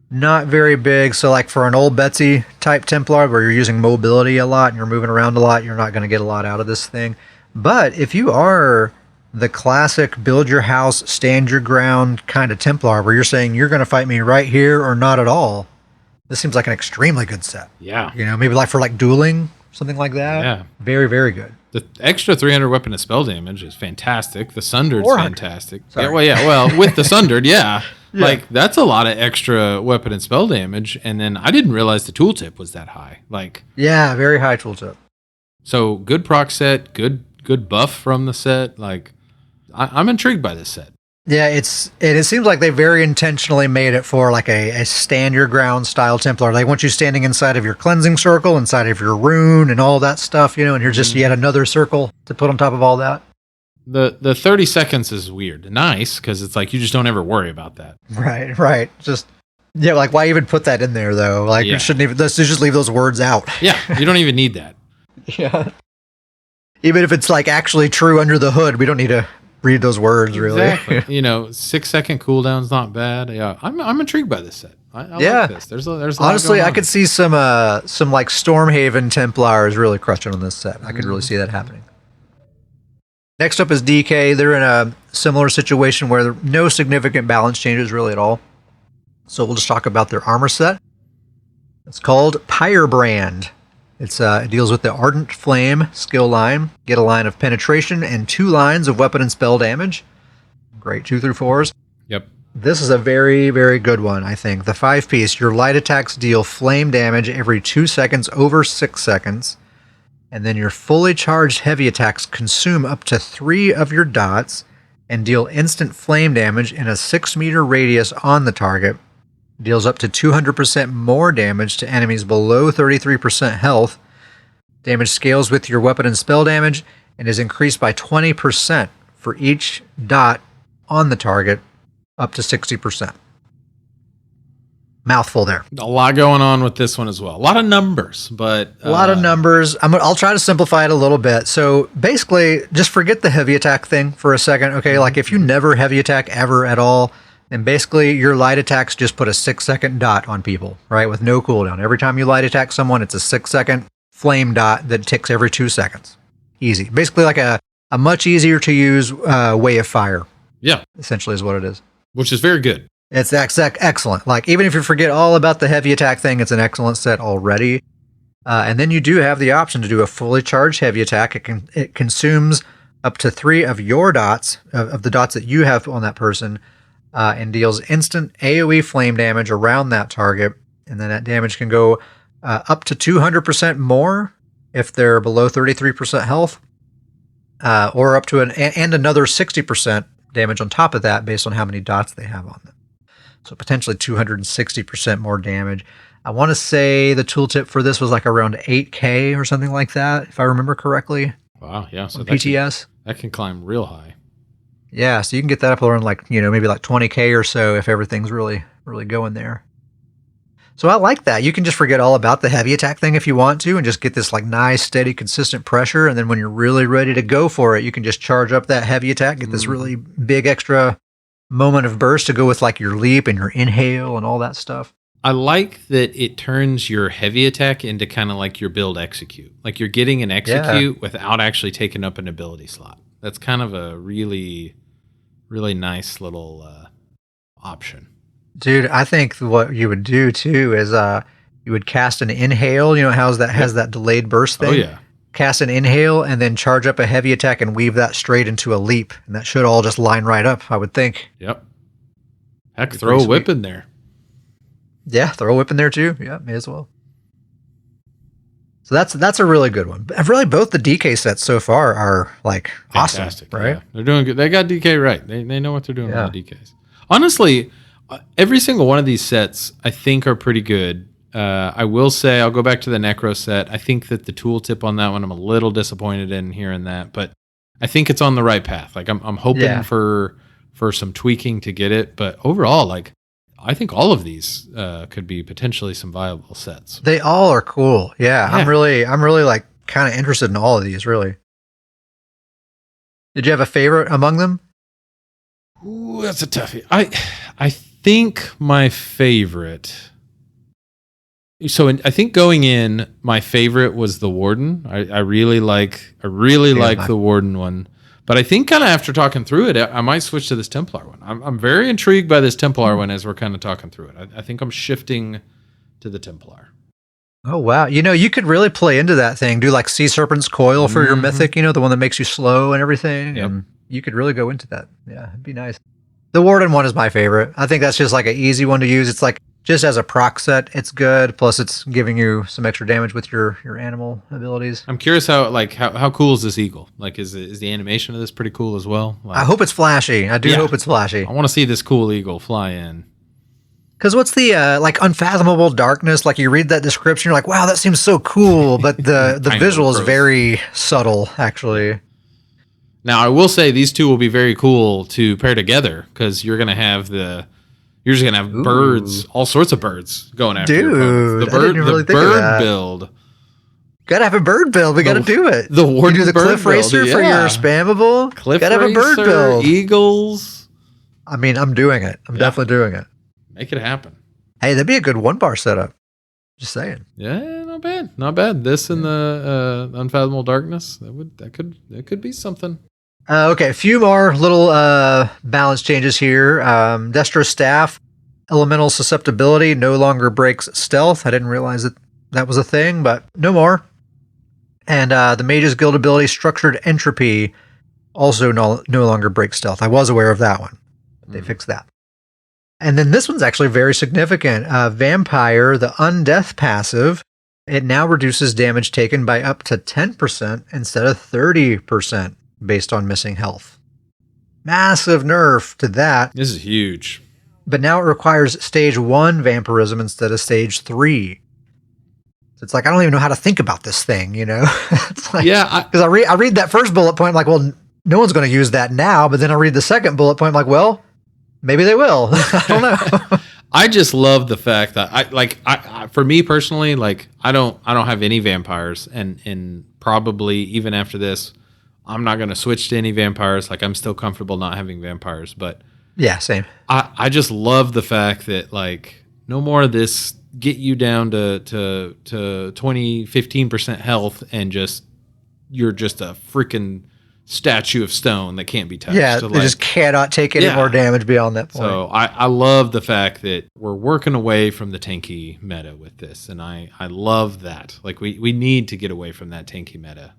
Not very big, so like for an old Betsy type Templar where you're using mobility a lot and you're moving around a lot, you're not going to get a lot out of this thing. But if you are the classic build your house, stand your ground kind of Templar where you're saying you're going to fight me right here or not at all, this seems like an extremely good set. Yeah. You know, maybe like for like dueling, something like that. Yeah. Very, very good. The extra 300 weapon and spell damage is fantastic. The Sundered's fantastic. Sorry. Well, with the Sundered, yeah. Like, that's a lot of extra weapon and spell damage. And then I didn't realize the tooltip was that high. Like, yeah, very high tooltip. So, good proc set, good buff from the set. Like, I'm intrigued by this set. Yeah, it seems like they very intentionally made it for like a stand your ground style Templar. They want you standing inside of your cleansing circle, inside of your rune and all that stuff, you know, and here's just yet another circle to put on top of all that. The 30 seconds is weird. Nice, because it's like you just don't ever worry about that. Right. Just, yeah, like why even put that in there though? Like you shouldn't even, let's just leave those words out. Yeah, you don't even need that. Yeah. Even if it's like actually true under the hood, we don't need to read those words, really. Exactly. You know, 6-second cooldown's not bad. Yeah, I'm intrigued by this set. I like this. There's a lot honestly, going on. I could see some like Stormhaven Templars really crushing on this set. I could really see that happening. Next up is DK. They're in a similar situation where there are no significant balance changes really at all. So we'll just talk about their armor set. It's called Pyrebrand. It deals with the Ardent Flame skill line. Get a line of penetration and 2 lines of weapon and spell damage. Great 2 through 4s. Yep. This is a very, very good one, I think. The 5-piece, your light attacks deal flame damage every 2 seconds over 6 seconds. And then your fully charged heavy attacks consume up to 3 of your dots and deal instant flame damage in a 6-meter radius on the target. Deals up to 200% more damage to enemies below 33% health. Damage scales with your weapon and spell damage and is increased by 20% for each dot on the target, up to 60%. Mouthful there. A lot going on with this one as well. A lot of numbers, but... A lot of numbers. I'll try to simplify it a little bit. So basically, just forget the heavy attack thing for a second, okay? Like if you never heavy attack ever at all, then basically your light attacks just put a 6-second dot on people, right? With no cooldown. Every time you light attack someone, it's a 6-second flame dot that ticks every 2 seconds. easy. Basically like a much easier to use way of fire. Yeah. Essentially is what it is. Which is very good. It's excellent. Like, even if you forget all about the heavy attack thing, it's an excellent set already. And then you do have the option to do a fully charged heavy attack. It consumes up to 3 of your dots, of the dots that you have on that person, and deals instant AoE flame damage around that target. And then that damage can go up to 200% more if they're below 33% health, or up to and another 60% damage on top of that based on how many dots they have on them. So potentially 260% more damage. I want to say the tooltip for this was like around 8K or something like that, if I remember correctly. Wow, yeah. So PTS. That can climb real high. Yeah, so you can get that up around like, maybe like 20K or so if everything's really, really going there. So I like that. You can just forget all about the heavy attack thing if you want to and just get this like nice, steady, consistent pressure. And then when you're really ready to go for it, you can just charge up that heavy attack, get this really big extra moment of burst to go with like your leap and your inhale and all that stuff. I like that it turns your heavy attack into kind of like your build execute. Like you're getting an execute without actually taking up an ability slot. That's kind of a really, really nice little option. Dude, I think what you would do too is you would cast an inhale. You know how has that delayed burst thing? Oh, yeah. Cast an inhale and then charge up a heavy attack and weave that straight into a leap. And that should all just line right up, I would think. Yep. Heck, throw a whip in there. Yeah, throw a whip in there too. Yeah, may as well. So that's a really good one. Really, both the DK sets so far are like fantastic, awesome, right? Yeah. They're doing good. They got DK right. They know what they're doing with the DKs. Honestly, every single one of these sets I think are pretty good. I will say, I'll go back to the Necro set. I think that the tooltip on that one, I'm a little disappointed in hearing that, but I think it's on the right path. Like I'm hoping for some tweaking to get it, but overall, like I think all of these could be potentially some viable sets. They all are cool. Yeah. I'm really like kind of interested in all of these. Really. Did you have a favorite among them? Ooh, that's a toughie. I think my favorite. So I think going in, my favorite was the Warden. I really like the Warden one. But I think kind of after talking through it, I might switch to this Templar one. I'm very intrigued by this Templar one as we're kind of talking through it. I think I'm shifting to the Templar. Oh, wow. You could really play into that thing. Do like Sea Serpent's Coil for your Mythic, the one that makes you slow and everything. Yep. And you could really go into that. Yeah, it'd be nice. The Warden one is my favorite. I think that's just like an easy one to use. It's like, just as a proc set, it's good. Plus, it's giving you some extra damage with your animal abilities. I'm curious how cool is this eagle? Like, is the animation of this pretty cool as well? Like, I hope it's flashy. I do hope it's flashy. I want to see this cool eagle fly in. Because what's the like unfathomable darkness? Like you read that description, you're like, wow, that seems so cool. But the visual is very subtle, actually. Now, I will say these two will be very cool to pair together because you're going to have You're just gonna have birds, all sorts of birds going after your opponents. The bird build. Gotta have a bird build. We gotta do it. The Warden do the Cliff Racer for your spammable. Gotta have a bird build. Eagles. I mean, I'm doing it. I'm definitely doing it. Make it happen. Hey, that'd be a good 1-bar setup. Just saying. Yeah, not bad. Not bad. This and the Unfathomable Darkness. That could be something. Okay, a few more little balance changes here. Destro Staff, Elemental Susceptibility no longer breaks Stealth. I didn't realize that was a thing, but no more. And the Mage's Guild ability, Structured Entropy, also no longer breaks Stealth. I was aware of that one. But they fixed that. And then this one's actually very significant. Vampire, the Undeath passive, it now reduces damage taken by up to 10% instead of 30%. Based on missing health. Massive nerf to that. This is huge. But now it requires stage 1 vampirism instead of stage 3. So it's like, I don't even know how to think about this thing, It's like, because I read that first bullet point, I'm like, well, no one's going to use that now. But then I read the second bullet point, I'm like, well, maybe they will. I don't know. I just love the fact that I for me personally, like I don't have any vampires, and probably even after this, I'm not going to switch to any vampires. Like I'm still comfortable not having vampires, but yeah, same. I just love the fact that like no more of this get you down to 20, 15% health and just you're just a freaking statue of stone that can't be touched. Yeah, they just cannot take any more damage beyond that point. So I love the fact that we're working away from the tanky meta with this, and I love that. Like we need to get away from that tanky meta.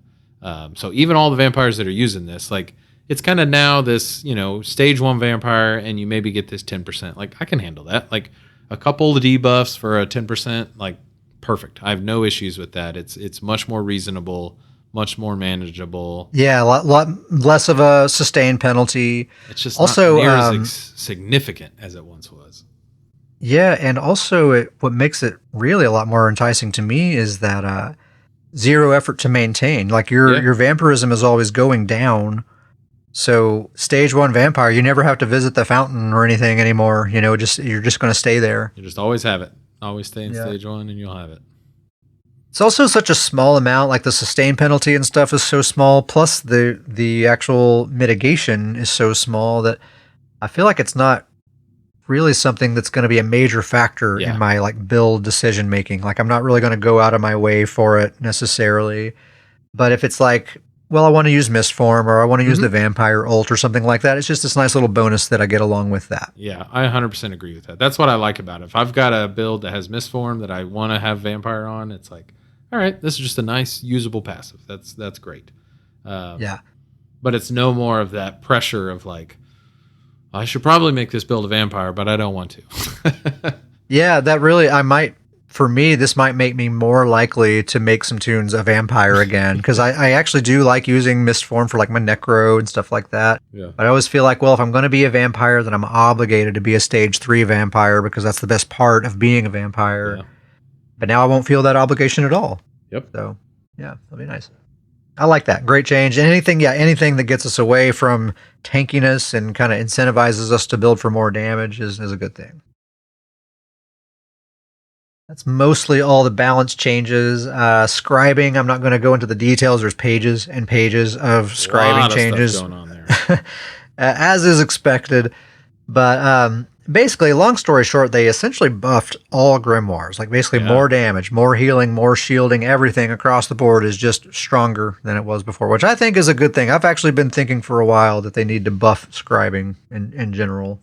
So even all the vampires that are using this, like it's kind of now this, stage 1 vampire, and you maybe get this 10%. Like I can handle that. Like a couple of debuffs for a 10%, like perfect. I have no issues with that. It's much more reasonable, much more manageable. Yeah, a lot less of a sustained penalty. It's just also not near as significant as it once was. Yeah, and also what makes it really a lot more enticing to me is that 0 effort to maintain. Like your vampirism is always going down. So stage 1 vampire, you never have to visit the fountain or anything anymore. You're just going to stay there. You just always have it. Always stay in stage 1 and you'll have it. It's also such a small amount, like the sustain penalty and stuff is so small, plus the actual mitigation is so small that I feel like it's not really something that's going to be a major factor in my like build decision making. Like I'm not really going to go out of my way for it necessarily. But if it's like, well, I want to use Mistform or I want to use the Vampire ult or something like that, it's just this nice little bonus that I get along with that. Yeah, I 100% agree with that. That's what I like about it. If I've got a build that has Mistform that I want to have Vampire on, it's like, all right, this is just a nice usable passive. That's great. Yeah. But it's no more of that pressure of like, I should probably make this build a Vampire, but I don't want to. Yeah, for me, this might make me more likely to make some tunes a Vampire again, because I actually do like using Mistform for like my Necro and stuff like that. Yeah. But I always feel like, well, if I'm going to be a Vampire, then I'm obligated to be a stage 3 Vampire because that's the best part of being a Vampire. Yeah. But now I won't feel that obligation at all. Yep. So, yeah, that'll be nice. I like that. Great change. And anything that gets us away from tankiness and kind of incentivizes us to build for more damage is a good thing. That's mostly all the balance changes. Scribing, I'm not going to go into the details. There's pages and pages of scribing changes. Stuff going on there. As is expected. But basically, long story short, they essentially buffed all grimoires. Like basically more damage, more healing, more shielding. Everything across the board is just stronger than it was before, which I think is a good thing. I've actually been thinking for a while that they need to buff scribing in general.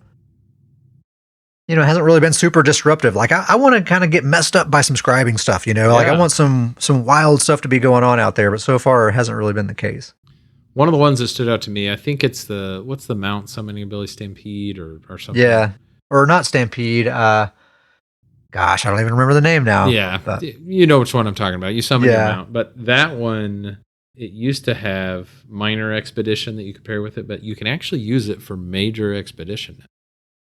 It hasn't really been super disruptive. Like I want to kind of get messed up by some scribing stuff, Like I want some wild stuff to be going on out there, but so far it hasn't really been the case. One of the ones that stood out to me, I think it's what's the mount summoning ability, Stampede or something? Yeah. Or not Stampede. Gosh, I don't even remember the name now. Yeah. But you know which one I'm talking about. You summon your mount. But that one, it used to have minor expedition that you could pair with it, but you can actually use it for major expedition.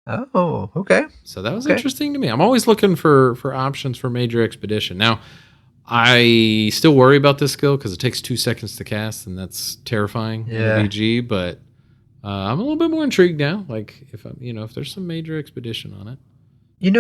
Oh, okay. So that was interesting to me. I'm always looking for options for major expedition. Now, I still worry about this skill because it takes 2 seconds to cast, and that's terrifying in VG. But I'm a little bit more intrigued now. Like if there's some major expedition on it.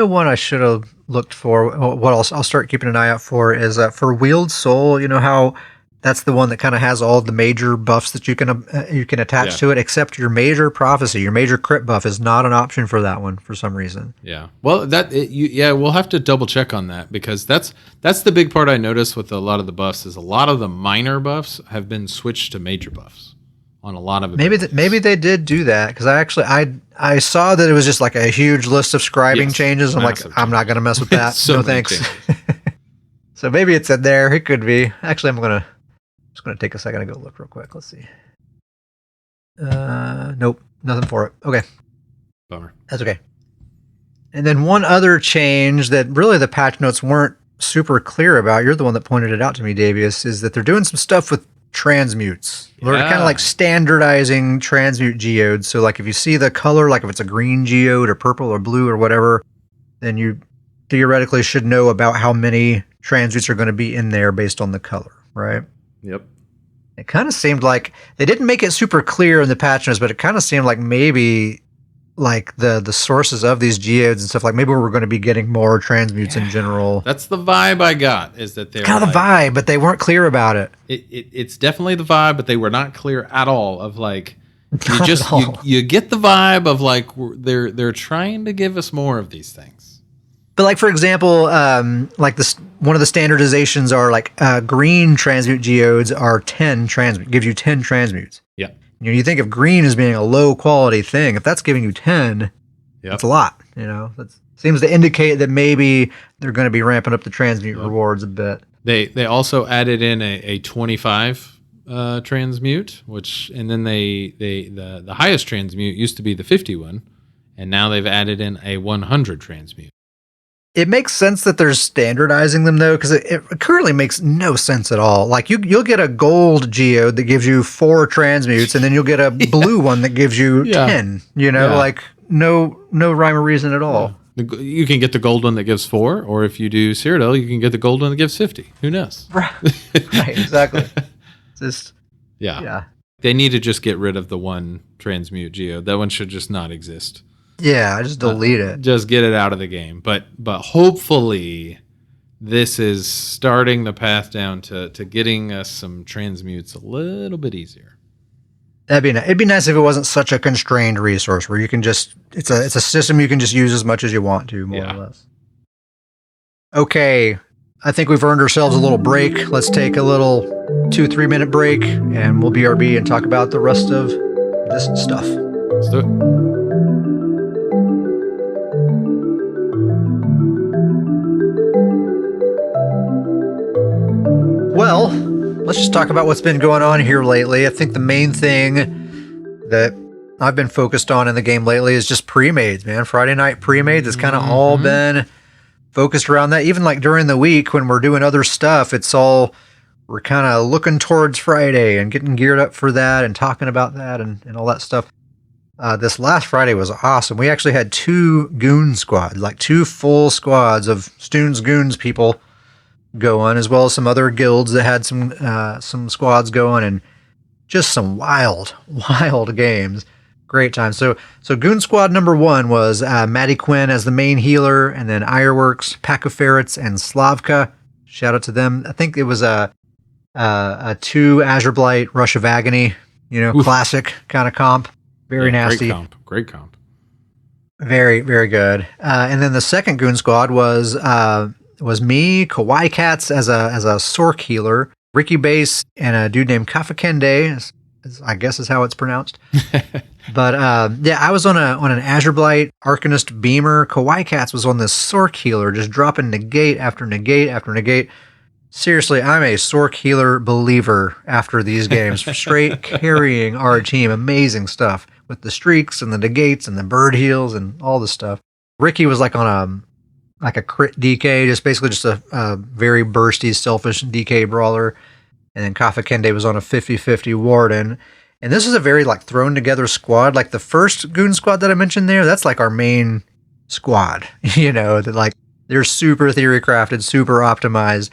One I should have looked for. What I'll start keeping an eye out for is for Wield Soul. How that's the one that kind of has all the major buffs that you can attach to it, except your major prophecy, your major crit buff is not an option for that one for some reason. Yeah. Well, we'll have to double check on that because that's the big part I noticed with a lot of the buffs is a lot of the minor buffs have been switched to major buffs on a lot of abilities. Maybe they did do that because I saw that it was just like a huge list of scribing changes. I'm like, I'm not going to mess with that. No thanks. So maybe it's in there. It could be. Actually, I'm just going to take a second to go look real quick. Let's see. Nope, nothing for it. Okay. Bummer. That's okay. And then one other change that really the patch notes weren't super clear about, you're the one that pointed it out to me, Davius, is that they're doing some stuff with transmutes. They're kind of like standardizing transmute geodes. So like if you see the color, like if it's a green geode or purple or blue or whatever, then you theoretically should know about how many transmutes are going to be in there based on the color, right? Yep. It kind of seemed like they didn't make it super clear in the patch notes, but it kind of seemed like maybe like the sources of these geodes and stuff, like maybe we're going to be getting more transmutes in general. That's the vibe I got, is that they're kind of the vibe, but they weren't clear about it. It's definitely the vibe, but they were not clear at all of like, you get the vibe of like they're trying to give us more of these things. But like, for example, like one of the standardizations are like green transmute geodes are 10 transmute, gives you 10 transmutes. Yeah. You think of green as being a low quality thing. If that's giving you 10, that's a lot. That seems to indicate that maybe they're going to be ramping up the transmute rewards a bit. They also added in a 25 transmute, and then the highest transmute used to be the 51, and now they've added in a 100 transmute. It makes sense that they're standardizing them, though, because it currently makes no sense at all. Like, you'll get a gold geode that gives you 4 transmutes, and then you'll get a blue one that gives you 10. Like, no rhyme or reason at all. Yeah. You can get the gold one that gives 4, or if you do Cyrodiil, you can get the gold one that gives 50. Who knows? Right, exactly. Just yeah. They need to just get rid of the one transmute geode. That one should just not exist. Yeah, just delete it. Just get it out of the game. But hopefully this is starting the path down to getting us some transmutes a little bit easier. It'd be nice if it wasn't such a constrained resource where you can just it's a system you can just use as much as you want to, more or less. Okay, I think we've earned ourselves a little break. Let's take a little 2-3 minute break, and we'll BRB and talk about the rest of this stuff. Let's do it. Well, let's just talk about what's been going on here lately. I think the main thing that I've been focused on in the game lately is just pre-mades, man. Friday night pre-mades has kind of all been focused around that. Even like during the week when we're doing other stuff, we're kind of looking towards Friday and getting geared up for that and talking about that and all that stuff. This last Friday was awesome. We actually had 2 goon squads, like 2 full squads of Stoon's Goons people going, as well as some other guilds that had some squads going, and just some wild games. Great time. So Goon Squad number 1 was Maddie Quinn as the main healer, and then Ironworks, Pack of Ferrets, and Slavka. Shout out to them. I think it was a 2 Azure Blight, Rush of Agony, classic kind of comp. Very nasty. Great comp. Very, very good. And then the second Goon Squad was me, Kawaii Cats as a Sork healer, Ricky Base, and a dude named Kafakende, I guess is how it's pronounced. But I was on an Azure Blight Arcanist Beamer. Kawaii Cats was on this Sork healer, just dropping negate after negate after negate. Seriously, I'm a Sork healer believer after these games. Straight carrying our team. Amazing stuff with the streaks and the negates and the bird heals and all the stuff. Ricky was like on a crit DK, just a very bursty, selfish DK brawler. And then Kafakende was on a 50-50 Warden. And this is a very like thrown together squad. Like the first Goon Squad that I mentioned there, that's like our main squad. That like they're super theory crafted, super optimized.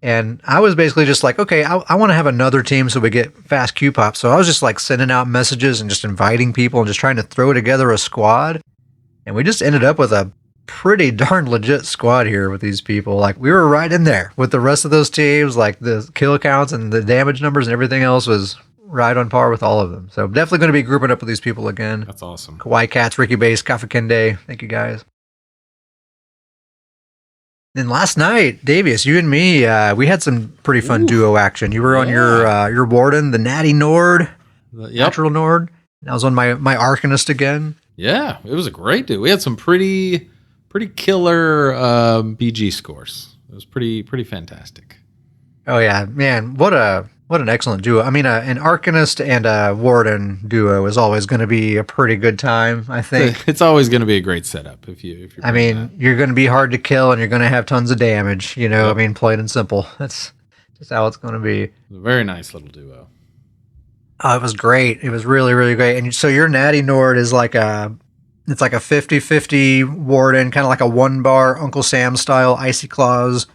And I was basically just like, okay, I want to have another team so we get fast Q pop. So I was just like sending out messages and just inviting people and just trying to throw together a squad. And we just ended up with a pretty darn legit squad here with these people. Like we were right in there with the rest of those teams. Like the kill counts and the damage numbers and everything else was right on par with all of them. So definitely going to be grouping up with these people again. That's awesome. Kawaii Cats, Ricky Base, Kafakende. Thank you guys. Then last night, Davius, you and me, we had some pretty fun duo action. You were on your Warden, the Natty Nord, Natural Nord. And I was on my Arcanist again. Yeah, it was a great duo. We had some pretty killer BG scores. It was pretty fantastic. Oh yeah, man! What an excellent duo. I mean, an Arcanist and a Warden duo is always going to be a pretty good time. I think it's always going to be a great setup if you're. I mean, you're going to be hard to kill and you're going to have tons of damage. Yep. I mean, plain and simple. That's just how it's going to be. It was a very nice little duo. Oh, it was great. It was really, really great. And so your Natty Nord is like it's like a 50-50 Warden, kind of like a 1-bar Uncle Sam style Icy Claws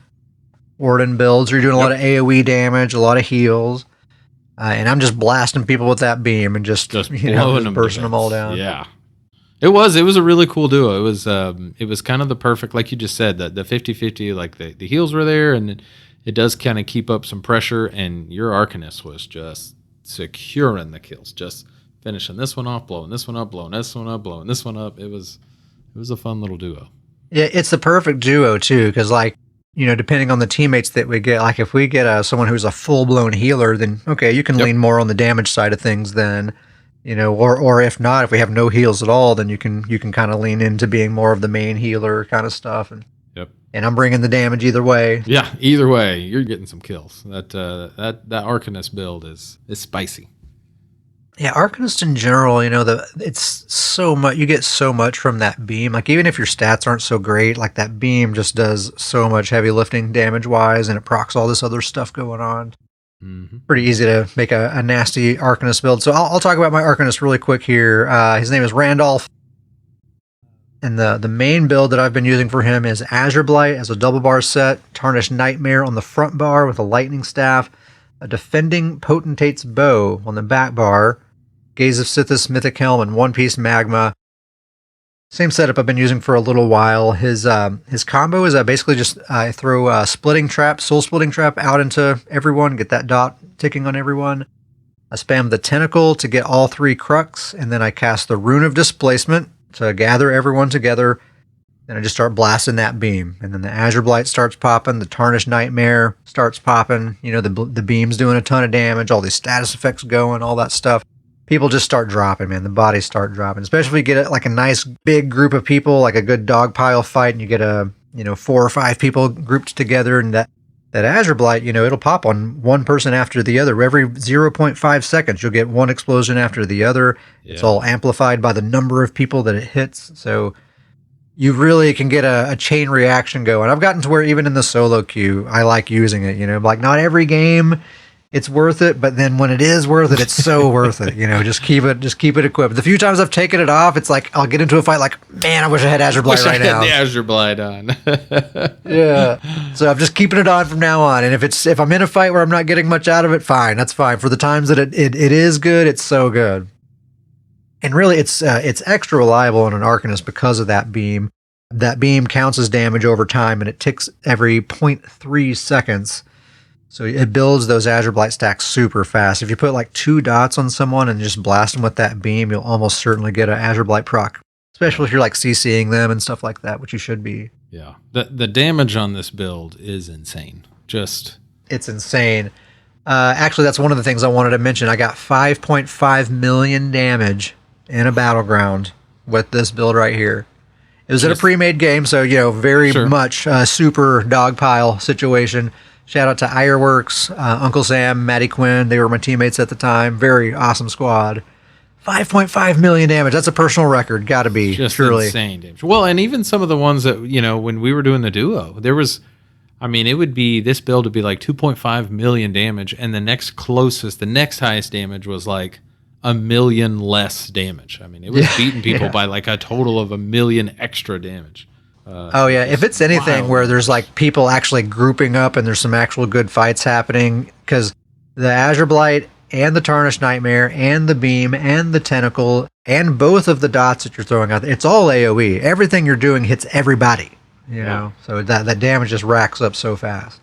Warden builds. You're doing a lot of AoE damage, a lot of heals. And I'm just blasting people with that beam and just bursting them all down. Yeah. It was a really cool duo. It was kind of the perfect, like you just said, the 50-50, like the heals were there and it does kind of keep up some pressure, and your Arcanist was just securing the kills, just finishing this one off, blowing this one up, blowing this one up, blowing this one up. It was a fun little duo. Yeah, it's the perfect duo too, because like depending on the teammates that we get, like if we get someone who's a full-blown healer, then okay, you can lean more on the damage side of things then, or if not, if we have no heals at all, then you can kind of lean into being more of the main healer kind of stuff. And I'm bringing the damage either way. Yeah, either way, you're getting some kills. That Arcanist build is spicy. Yeah, Arcanist in general, it's so much. You get so much from that beam. Like even if your stats aren't so great, like that beam just does so much heavy lifting damage wise, and it procs all this other stuff going on. Mm-hmm. Pretty easy to make a nasty Arcanist build. So I'll talk about my Arcanist really quick here. His name is Randolph. And the main build that I've been using for him is Azure Blight as a double bar set, Tarnished Nightmare on the front bar with a lightning staff, a Defending Potentate's Bow on the back bar, Gaze of Sithis Mythic Helm, and One Piece Magma. Same setup I've been using for a little while. His combo is basically just I throw a Splitting Trap, Soul Splitting Trap out into everyone, get that dot ticking on everyone. I spam the Tentacle to get all 3 Crux, and then I cast the Rune of Displacement to gather everyone together, and I just start blasting that beam. And then the Azure Blight starts popping, the Tarnished Nightmare starts popping, the beam's doing a ton of damage, all these status effects going, all that stuff. People just start dropping, man. The bodies start dropping, especially if you get like a nice big group of people, like a good dog pile fight, and you get 4 or 5 people grouped together, and that Azure Blight, it'll pop on one person after the other. Every 0.5 seconds, you'll get one explosion after the other. Yeah. It's all amplified by the number of people that it hits. So you really can get a chain reaction going. I've gotten to where even in the solo queue, I like using it. Like not every game it's worth it, but then when it is worth it, it's so worth it. Just keep it equipped. The few times I've taken it off, it's like I'll get into a fight like, man, I wish I had Azure Blight right now. I had the Azure Blight on. Yeah. So I'm just keeping it on from now on. And if I'm in a fight where I'm not getting much out of it, fine. That's fine. For the times that it is good, it's so good. And really, it's extra reliable on an Arcanist because of that beam. That beam counts as damage over time, and it ticks every 0.3 seconds. So it builds those Azure Blight stacks super fast. If you put like 2 dots on someone and just blast them with that beam, you'll almost certainly get an Azure Blight proc. Especially if you're like CCing them and stuff like that, which you should be. Yeah. The damage on this build is insane. It's insane. Actually, that's one of the things I wanted to mention. I got 5.5 million damage in a battleground with this build right here. It was in a pre-made game, so very much a super dogpile situation. Shout out to Ironworks, Uncle Sam, Maddie Quinn. They were my teammates at the time. Very awesome squad. 5.5 million damage. That's a personal record. Got to be. Just truly insane damage. Well, and even some of the ones that, when we were doing the duo, there was, this build would be like 2.5 million damage. And the next highest damage was like 1 million less damage. It was beating people by like a total of 1 million extra damage. If it's anything where there's like people actually grouping up and there's some actual good fights happening, because the Azure Blight and the Tarnished Nightmare and the Beam and the Tentacle and both of the dots that you're throwing out, it's all AoE. Everything you're doing hits everybody, so that damage just racks up so fast.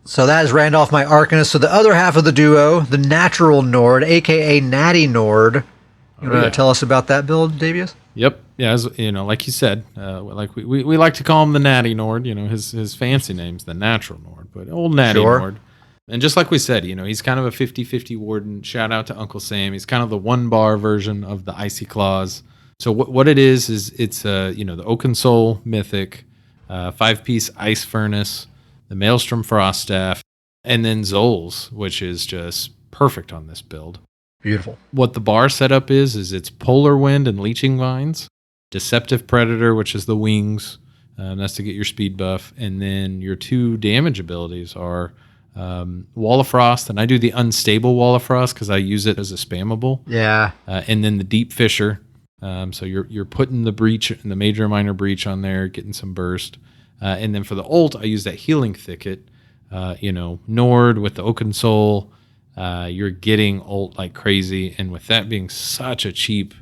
So that is Randolph, my Arcanist. So the other half of the duo, the Natural Nord, aka Natty Nord. You want to tell us about that build, Davius? Yep. Yeah, as like you said, like we like to call him the Natty Nord. His fancy name's the Natural Nord, but old Natty Nord. And just like we said, he's kind of a 50-50 Warden. Shout out to Uncle Sam. He's kind of the 1-bar version of the Icy Claws. So what it is it's the Oaken Soul Mythic, 5-piece Ice Furnace, the Maelstrom Frost Staff, and then Zols, which is just perfect on this build. Beautiful. What the bar setup is it's Polar Wind and Leeching Vines, Deceptive Predator, which is the wings, and that's to get your speed buff, and then your 2 damage abilities are Wall of Frost, and I do the Unstable Wall of Frost because I use it as a spammable. Yeah. And then the Deep Fissure. So you're putting the breach and the major and minor breach on there, getting some burst. And then for the ult, I use that Healing Thicket. Nord with the Oaken Soul. You're getting ult like crazy, and with that being such a cheap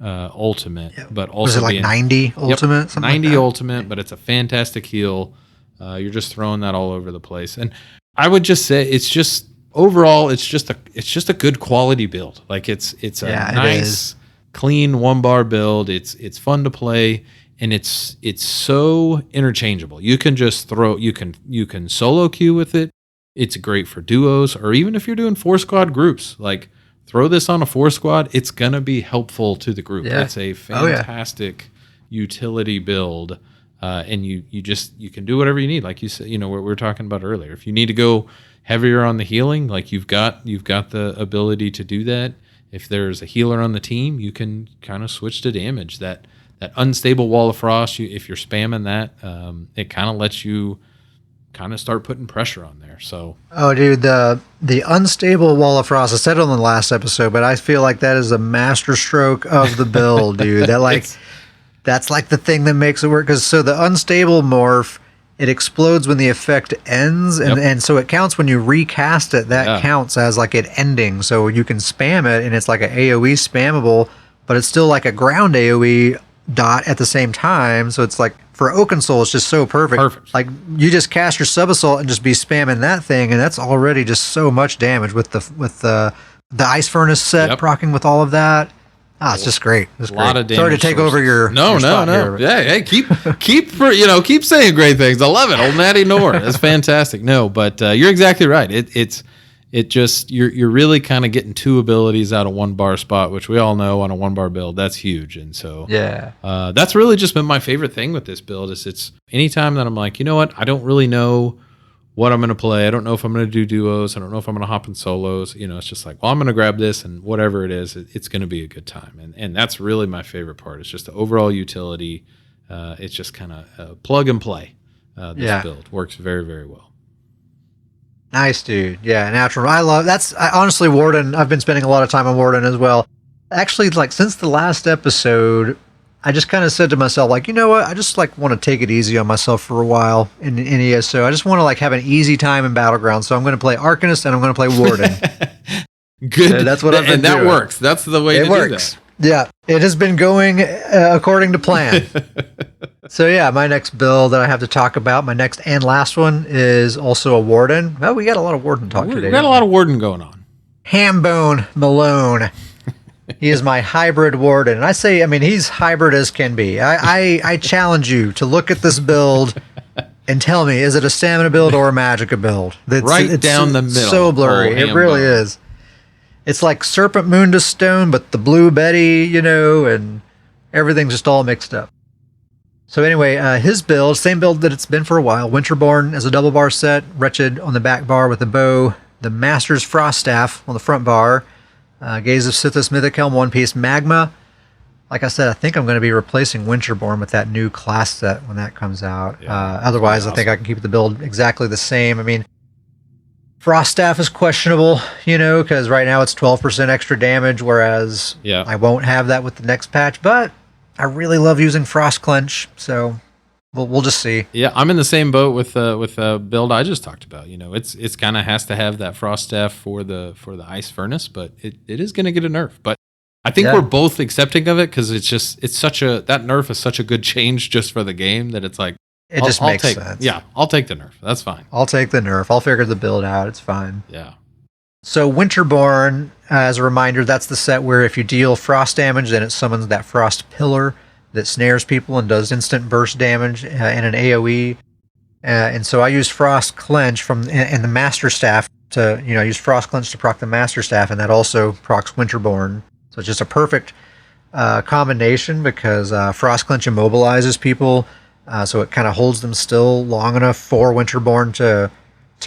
ultimate, but also was it like 90 ultimate? 90 ultimate, but it's a fantastic heal. You're just throwing that all over the place, and I would just say it's just overall it's just a good quality build. Like it's a nice, clean 1-bar build. It's fun to play. and it's so interchangeable. You can just you can solo queue with it. It's great for duos, or even if you're doing 4-squad groups. Like, throw this on a 4-squad, it's gonna be helpful to the group. Yeah. It's a fantastic utility build, and you can do whatever you need. Like you said, what we were talking about earlier. If you need to go heavier on the healing, like you've got the ability to do that. If there's a healer on the team, you can kind of switch to damage. That unstable wall of frost, if you're spamming that, it kind of lets you kind of start putting pressure on there. So, oh, dude, the unstable wall of frost. I said it on the last episode, but I feel like that is a master stroke of the build, dude. That that's like the thing that makes it work. Because so the unstable morph, it explodes when the effect ends, and so it counts when you recast it. That counts as like it ending. So you can spam it, and it's like an AOE spammable, but it's still like a ground AOE dot at the same time. So it's like, for Oaken Soul, it's just so perfect. Like, you just cast your Sub Assault and just be spamming that thing, and that's already just so much damage with the Ice Furnace set proccing with all of that. It's just great. It's lot of damage. Sorry to take over your no. Here, yeah, hey, keep saying great things. I love it, old Natty Nor. That's fantastic. No, but you're exactly right. It just you're really kind of getting 2 abilities out of 1 bar spot, which we all know on a 1 bar build, that's huge. And so that's really just been my favorite thing with this build. Is it's anytime that I'm like, you know what, I don't really know what I'm going to play. I don't know if I'm going to do duos. I don't know if I'm going to hop in solos. It's just like, well, I'm going to grab this, and whatever it is, it's going to be a good time. And that's really my favorite part. It's just the overall utility. It's just kind of plug and play. This build works very, very well. Nice, dude. Yeah, natural. Honestly, Warden, I've been spending a lot of time on Warden as well. Actually, like, since the last episode, I just kind of said to myself, like, you know what? I just like want to take it easy on myself for a while in ESO. I just want to like have an easy time in Battleground. So I'm going to play Arcanist and I'm going to play Warden. Good. That's what I've been doing. And that works. That's the way to do that. Yeah, it has been going according to plan. So yeah, my next build that I have to talk about, my next and last one, is also a Warden. Well, we got a lot of Warden talk today. We got a lot of Warden going on. Hambone Malone. He is my hybrid Warden. And I mean, he's hybrid as can be. I challenge you to look at this build and tell me, is it a stamina build or a magicka build? It's down the middle. So blurry. It really is. It's like Serpent Moon to Stone, but the Blue Betty, and everything's just all mixed up. So anyway, his build, same build that it's been for a while. Winterborn as a double bar set, Wretched on the back bar with the bow, the Master's Frost Staff on the front bar, Gaze of Sithis Mythic Helm, one piece, Magma. Like I said, I think I'm going to be replacing Winterborn with that new class set when that comes out. Otherwise, I think I can keep the build exactly the same. I mean, Frost Staff is questionable, because right now it's 12% extra damage, whereas I won't have that with the next patch. But I really love using Frost Clench, so we'll just see. Yeah, I'm in the same boat with the build I just talked about. It's kind of has to have that Frost Staff for the Ice Furnace, but it is going to get a nerf. But I think we're both accepting of it because that nerf is such a good change just for the game that it's like, it just makes sense. Yeah, I'll take the nerf. That's fine. I'll take the nerf. I'll figure the build out. It's fine. Yeah. So Winterborn, as a reminder, that's the set where if you deal frost damage, then it summons that frost pillar that snares people and does instant burst damage in an AoE. And so I use Frost Clench and the Master Staff to, use Frost Clench to proc the Master Staff, and that also procs Winterborn. So it's just a perfect combination because Frost Clench immobilizes people. So it kind of holds them still long enough for Winterborn to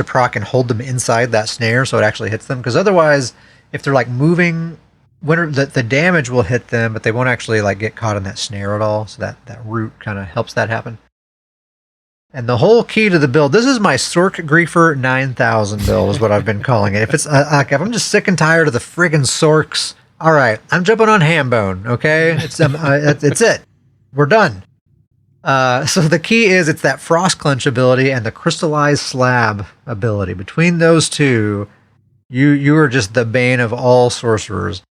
proc and hold them inside that snare so it actually hits them. Because otherwise, if they're like moving, the damage will hit them, but they won't actually like get caught in that snare at all. So that root kind of helps that happen. And the whole key to the build, this is my Sork Griefer 9000 build is what I've been calling it. If it's if I'm just sick and tired of the friggin' Sorks, all right, I'm jumping on Hambone, okay? It's it. We're done. So the key is it's that Frost Clench ability and the Crystallized Slab ability. Between those two, you are just the bane of all sorcerers.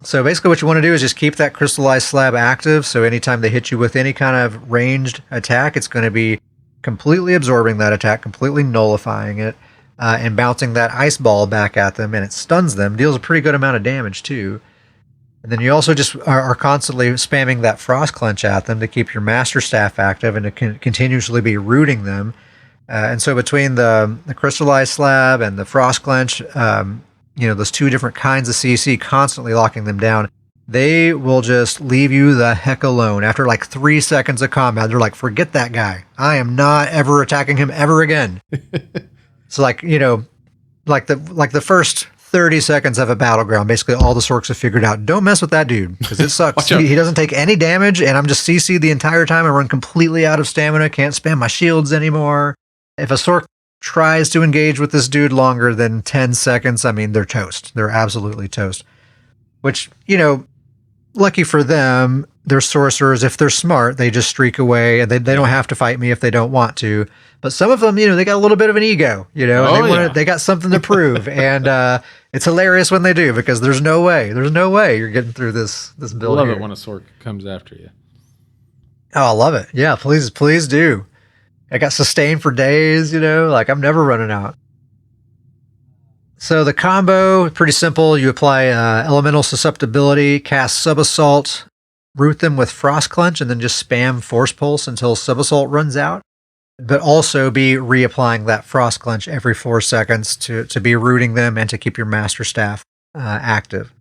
So basically what you want to do is just keep that Crystallized Slab active, so anytime they hit you with any kind of ranged attack, it's going to be completely absorbing that attack, completely nullifying it, and bouncing that ice ball back at them, and it stuns them, deals a pretty good amount of damage too. And then you also just are constantly spamming that Frost Clench at them to keep your Master Staff active and to continuously be rooting them. And so between the Crystallized Slab and the Frost Clench, those two different kinds of CC constantly locking them down, they will just leave you the heck alone. After like 3 seconds of combat, they're like, forget that guy. I am not ever attacking him ever again. So like the first 30 seconds of a battleground, basically all the Sorks have figured out, don't mess with that dude, because it sucks. He doesn't take any damage, and I'm just CC'd the entire time. I run completely out of stamina, can't spam my shields anymore. If a Sork tries to engage with this dude longer than 10 seconds, I mean, they're toast. They're absolutely toast. Which, lucky for them, they're sorcerers. If they're smart, they just streak away, and they don't have to fight me if they don't want to. But some of them, they got a little bit of an ego, they got something to prove. And it's hilarious when they do, because there's no way you're getting through this build. I love it when a Sork comes after you. Oh, I love it. Yeah, please do. I got sustained for days, I'm never running out. So the combo, pretty simple. You apply Elemental Susceptibility, cast Sub-Assault, root them with Frost Clench, and then just spam Force Pulse until Sub-Assault runs out. But also be reapplying that Frost Clench every 4 seconds to be rooting them and to keep your Master Staff active.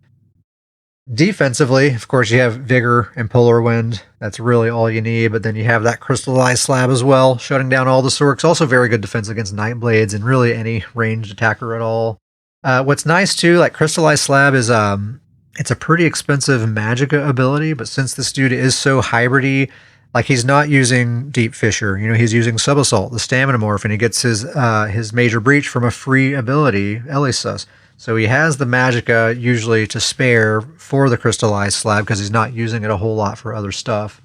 Defensively, of course, you have Vigor and Polar Wind. That's really all you need. But then you have that Crystallized Slab as well, shutting down all the Sorks. Also very good defense against Nightblades and really any ranged attacker at all. What's nice too, like Crystallized Slab is it's a pretty expensive Magicka ability, but since this dude is so hybridy, like he's not using Deep Fissure, he's using Sub-Assault, the Stamina Morph, and he gets his Major Breach from a free ability, Elisus. So he has the Magicka usually to spare for the Crystallized Slab because he's not using it a whole lot for other stuff.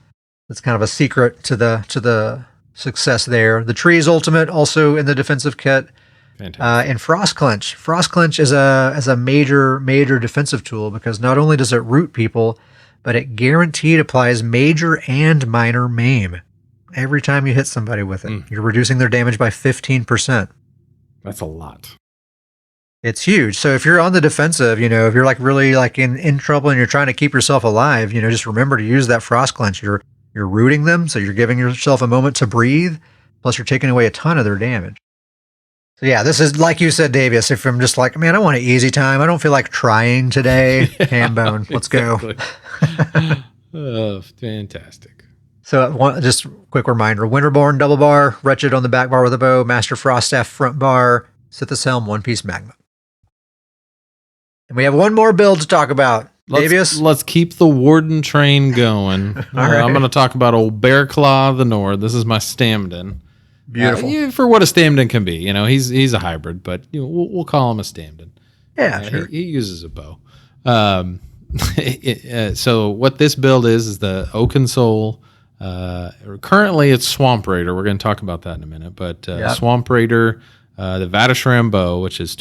That's kind of a secret to the success there. The Tree's Ultimate also in the defensive kit. And Frost Clench. Frost Clench is a major defensive tool because not only does it root people, but it guaranteed applies major and minor maim every time you hit somebody with it. You're reducing their damage by 15%. That's a lot. It's huge. So if you're on the defensive, if you're like really like in trouble and you're trying to keep yourself alive, just remember to use that Frost Clench. You're rooting them, so you're giving yourself a moment to breathe, plus you're taking away a ton of their damage. So yeah, this is like you said, Davius, if I'm just like, man, I want an easy time. I don't feel like trying today. Hambone, let's go. Oh, fantastic. So just quick reminder, Winterborn, double bar, Wretched on the back bar with a bow, Master Frost Staff front bar, Sithis Helm, One Piece Magma. And we have one more build to talk about. Davius? Let's keep the Warden train going. All right. I'm going to talk about old Bearclaw of the North. This is my Stamden. Beautiful. For what a Stamden can be. He's a hybrid, but we'll call him a Stamden. Yeah, sure. He uses a bow. So what this build is the Oaken Soul. Currently it's Swamp Raider. We're going to talk about that in a minute. But Swamp Raider, the Vatishram bow, which is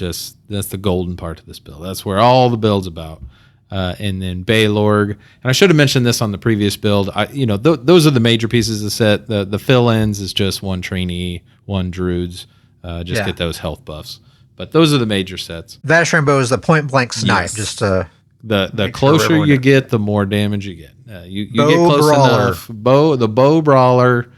that's the golden part of this build. That's where all the build's about. And then Baylorg. And I should have mentioned this on the previous build. Those are the major pieces of the set. The fill-ins is just one trainee, one druids. Get those health buffs. But those are the major sets. Vatishram bow is the point-blank snipe. Yes. Just the closer you get, the more damage you get. You get close brawler. Enough. The bow brawler.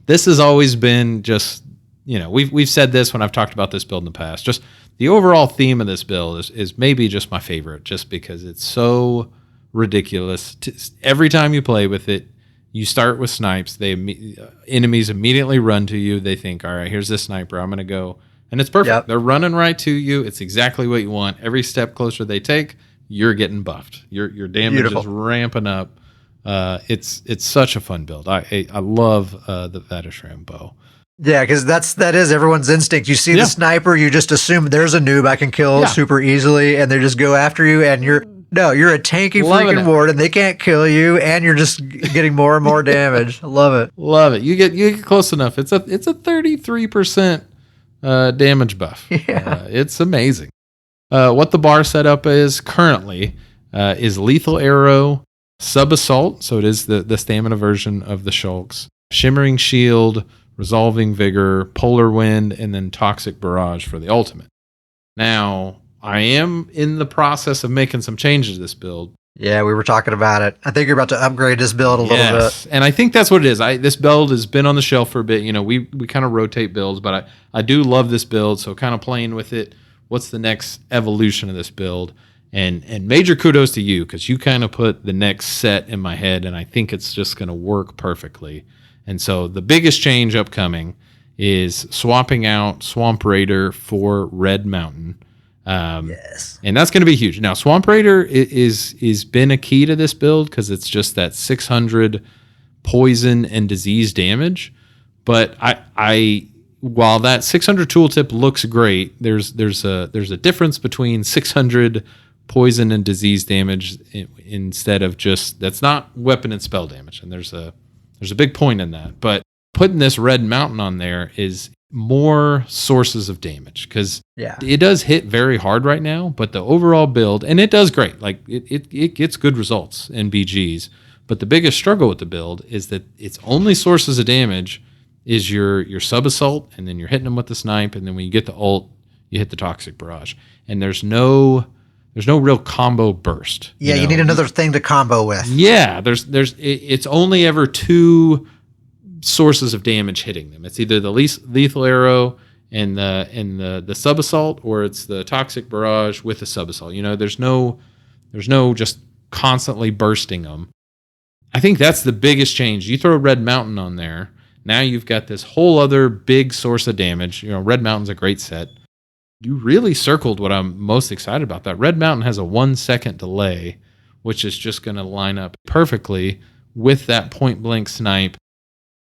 This has always been just, we've said this when I've talked about this build in the past. Just the overall theme of this build is maybe just my favorite, just because it's so ridiculous. Every time you play with it, you start with snipes. Enemies immediately run to you. They think, all right, here's this sniper. I'm going to go. And it's perfect. Yep. They're running right to you. It's exactly what you want. Every step closer they take, you're getting buffed. Your damage is ramping up. It's such a fun build. I love the Vatishram bow. Yeah, because that is everyone's instinct. You see the sniper, you just assume there's a noob I can kill super easily, and they just go after you, and you're a tanky freaking warden. They can't kill you, and you're just getting more and more damage. I love it. Love it. You get close enough. It's a 33% damage buff. Yeah. It's amazing. What the bar setup is currently is Lethal Arrow, Sub-Assault, so it is the stamina version of the Shulks, Shimmering Shield, Resolving Vigor, Polar Wind, and then Toxic Barrage for the ultimate. Now, I am in the process of making some changes to this build. Yeah, we were talking about it. I think you're about to upgrade this build a little bit. And I think that's what it is. This build has been on the shelf for a bit. You know, we kind of rotate builds, but I do love this build, so kind of playing with it. What's the next evolution of this build? And major kudos to you, because you kind of put the next set in my head, and I think it's just going to work perfectly. And so the biggest change upcoming is swapping out Swamp Raider for Red Mountain. Yes, and that's going to be huge. Now, Swamp Raider is been a key to this build because it's just that 600 poison and disease damage. But I while that 600 tooltip looks great, there's a difference between 600 poison and disease damage instead of just, that's not weapon and spell damage, and there's a big point in that. But putting this Red Mountain on there is more sources of damage, because it does hit very hard right now, but the overall build, and it does great, like it gets good results in BGs, but the biggest struggle with the build is that its only sources of damage is your sub assault, and then you're hitting them with the snipe, and then when you get the ult, you hit the toxic barrage, and there's no real combo burst. Yeah, you need another thing to combo with. Yeah, it's only ever two sources of damage hitting them. It's either the lethal arrow and the sub assault, or it's the toxic barrage with the sub assault. You know, there's no just constantly bursting them. I think that's the biggest change. You throw Red Mountain on there, now you've got this whole other big source of damage. You know, Red Mountain's a great set. You really circled what I'm most excited about. That Red Mountain has a 1 second delay, which is just going to line up perfectly with that point blank snipe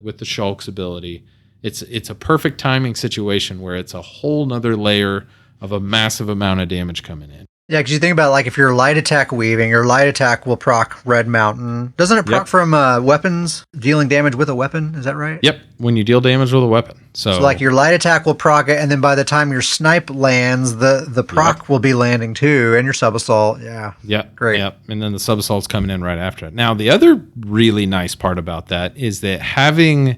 with the Shulk's ability. It's a perfect timing situation where it's a whole nother layer of a massive amount of damage coming in. Yeah, because you think about, like, if you're light attack weaving, your light attack will proc Red Mountain. Doesn't it proc from weapons dealing damage with a weapon? Is that right? Yep, when you deal damage with a weapon. So like your light attack will proc it, and then by the time your snipe lands, the proc will be landing too, and your sub assault. Yeah. Yep. Great. Yep. And then the sub assault's coming in right after it. Now, the other really nice part about that is that having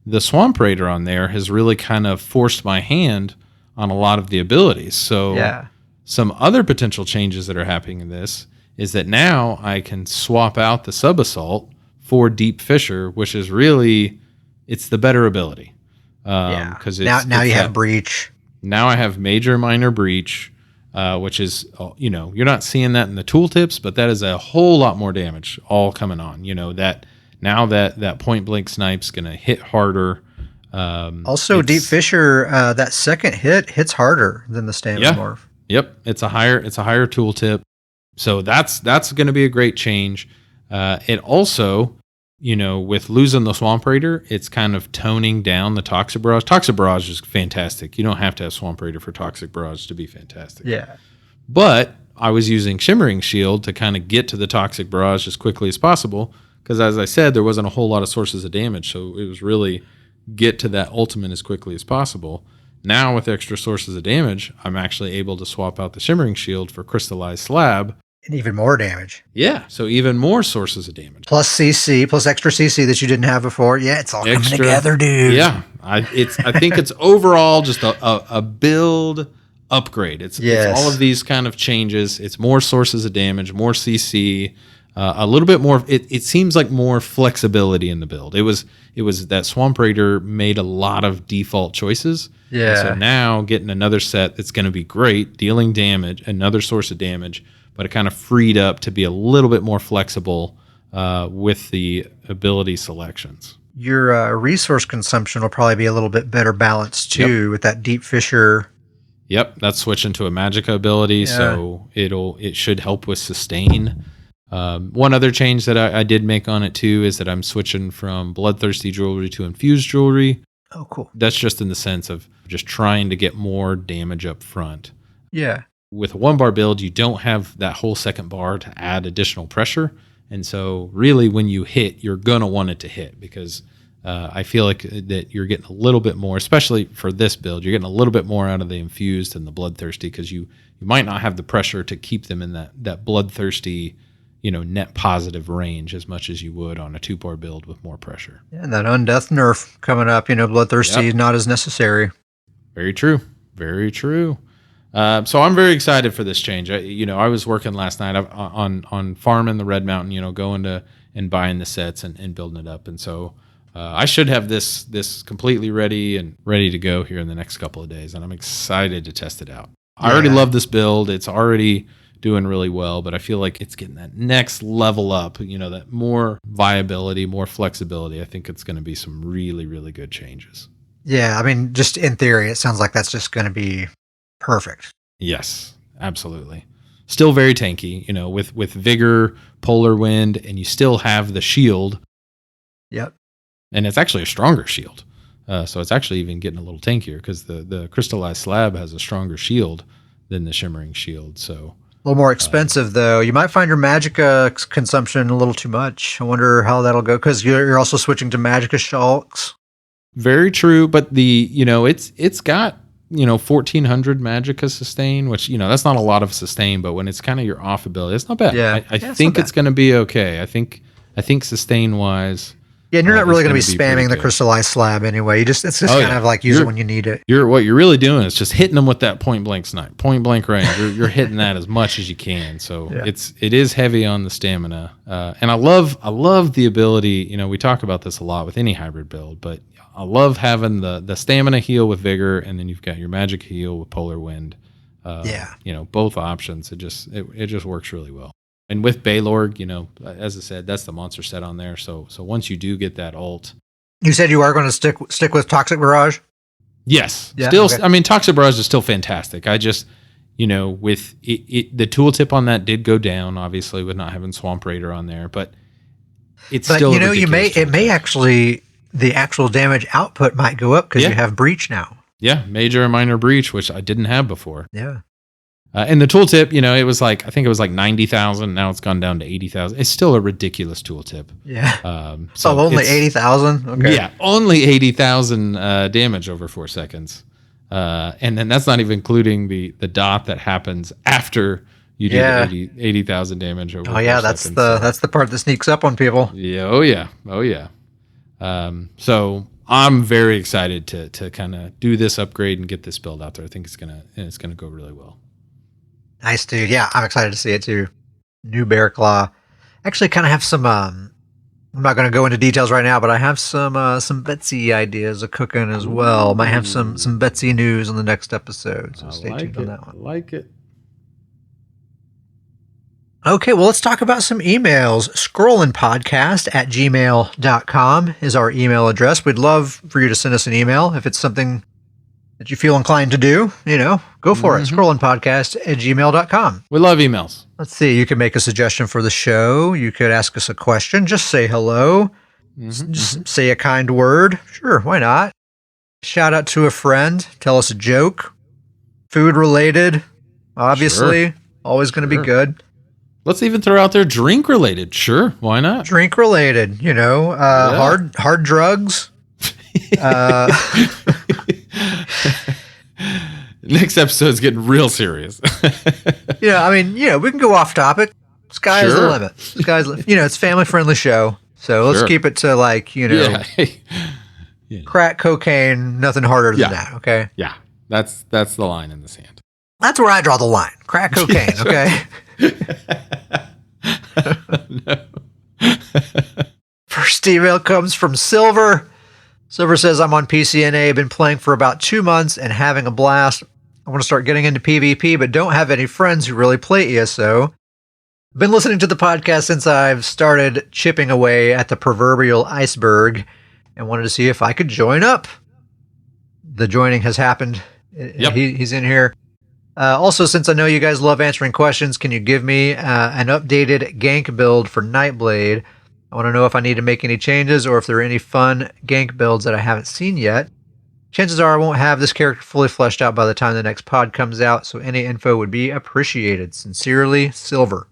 the Swamp Raider on there has really kind of forced my hand on a lot of the abilities. So some other potential changes that are happening in this is that now I can swap out the sub assault for Deep Fissure, which is really, it's the better ability. Because now you have breach. Now I have major minor breach, which is, you know, you're not seeing that in the tooltips, but that is a whole lot more damage all coming on. You know, that now that point blank snipe's going to hit harder. Also, Deep Fissure, that second hit hits harder than the stamina morph. Yep, it's a higher tooltip, so that's going to be a great change. It also, you know, with losing the Swamp Raider, it's kind of toning down the Toxic Barrage. Toxic Barrage is fantastic. You don't have to have Swamp Raider for Toxic Barrage to be fantastic. Yeah, but I was using Shimmering Shield to kind of get to the Toxic Barrage as quickly as possible, because as I said, there wasn't a whole lot of sources of damage, so it was really get to that ultimate as quickly as possible. Now, with extra sources of damage, I'm actually able to swap out the Shimmering Shield for Crystallized Slab. And even more damage. Yeah, so even more sources of damage. Plus CC, plus extra CC that you didn't have before. Yeah, it's all coming together, dude. Yeah, I think it's overall just a build upgrade. It's all of these kind of changes. It's more sources of damage, more CC, a little bit more. It seems like more flexibility in the build. It was that Swamp Raider made a lot of default choices. Yeah. And so now getting another set that's going to be great, dealing damage, another source of damage, but it kind of freed up to be a little bit more flexible with the ability selections. Your resource consumption will probably be a little bit better balanced too with that Deep Fissure. Yep, that's switching to a Magicka ability, so it should help with sustain. One other change that I did make on it too is that I'm switching from Bloodthirsty Jewelry to Infused Jewelry. Oh, cool. That's just in the sense of just trying to get more damage up front. Yeah. With a 1-bar build, you don't have that whole second bar to add additional pressure. And so really when you hit, you're going to want it to hit, because I feel like that you're getting a little bit more, especially for this build, you're getting a little bit more out of the Infused and the Bloodthirsty, because you might not have the pressure to keep them in that Bloodthirsty, you know, net positive range as much as you would on a 2-bar build with more pressure. Yeah, and that Undeath nerf coming up, you know, Bloodthirsty is not as necessary. Very true. Very true. So I'm very excited for this change. I was working last night on farming the Red Mountain, going to and buying the sets and building it up. And so I should have this completely ready to go here in the next couple of days. And I'm excited to test it out. I already love this build. It's already doing really well, but I feel like it's getting that next level up, that more viability, more flexibility. I think it's going to be some really, really good changes. Yeah, I mean, just in theory, it sounds like that's just going to be perfect. Yes, absolutely. Still very tanky, with vigor, polar wind, and you still have the shield. Yep. And it's actually a stronger shield. So it's actually even getting a little tankier because the crystallized slab has a stronger shield than the shimmering shield. So a little more expensive, though. You might find your Magicka consumption a little too much. I wonder how that'll go because you're also switching to Magicka shulks. Very true, but it's got 1400 Magicka sustain, which that's not a lot of sustain, but when it's kind of your off ability, it's not bad. Yeah, I think it's going to be okay. I think sustain wise. Yeah, and you're not really going to be spamming the crystallized slab anyway. It's just kind of like use it when you need it. What you're really doing is just hitting them with that point blank snipe, point blank range. You're hitting that as much as you can. So it is heavy on the stamina, and I love the ability. We talk about this a lot with any hybrid build, but I love having the stamina heal with vigor, and then you've got your magic heal with polar wind. Both options. It just works really well. And with Baylorg, as I said, that's the monster set on there. So once you do get that ult, you said you are going to stick with Toxic Barrage. Yes, still. Okay. I mean, Toxic Barrage is still fantastic. I just, with the tooltip on that did go down, obviously, with not having Swamp Raider on there, but still. It may actually the actual damage output might go up because you have Breach now. Yeah, major and minor Breach, which I didn't have before. Yeah. And the tooltip, it was I think it was 90,000. Now it's gone down to 80,000. It's still a ridiculous tooltip. Yeah. So only 80,000. Okay. Yeah, only 80,000 damage over 4 seconds. And then that's not even including the dot that happens after you do the 80,000 damage over. Oh yeah, that's the part that sneaks up on people. Yeah. Oh yeah. So I'm very excited to kind of do this upgrade and get this build out there. I think it's gonna go really well. Nice, dude. Yeah, I'm excited to see it too. New Bear Claw. Actually, kind of have some. I'm not going to go into details right now, but I have some Betsy ideas of cooking as well. Might have some Betsy news on the next episode, so stay tuned on that one. I like it. Okay, well, let's talk about some emails. scrollandpodcast@gmail.com is our email address. We'd love for you to send us an email if it's something that you feel inclined to do, go for it. scrollandpodcast@gmail.com. We love emails. Let's see. You can make a suggestion for the show. You could ask us a question. Just say hello. Just say a kind word. Sure, why not? Shout out to a friend. Tell us a joke. Food related, obviously. Sure. Always going to be good. Let's even throw out there drink related. Sure, why not? Drink related, hard drugs. Next episode's getting real serious. We can go off topic. Sky is the limit. It's a family friendly show, so let's keep it to crack, cocaine, nothing harder than that. Okay. Yeah, that's the line in the sand. That's where I draw the line. Crack cocaine. Okay. No. First email comes from Silver. Silver says, I'm on PCNA, been playing for about 2 months and having a blast. I want to start getting into PvP, but don't have any friends who really play ESO. Been listening to the podcast since I've started chipping away at the proverbial iceberg and wanted to see if I could join up. The joining has happened. Yep. He's in here. Also, since I know you guys love answering questions, can you give me an updated gank build for Nightblade? I want to know if I need to make any changes or if there are any fun gank builds that I haven't seen yet. Chances are I won't have this character fully fleshed out by the time the next pod comes out, so any info would be appreciated. Sincerely, Silver.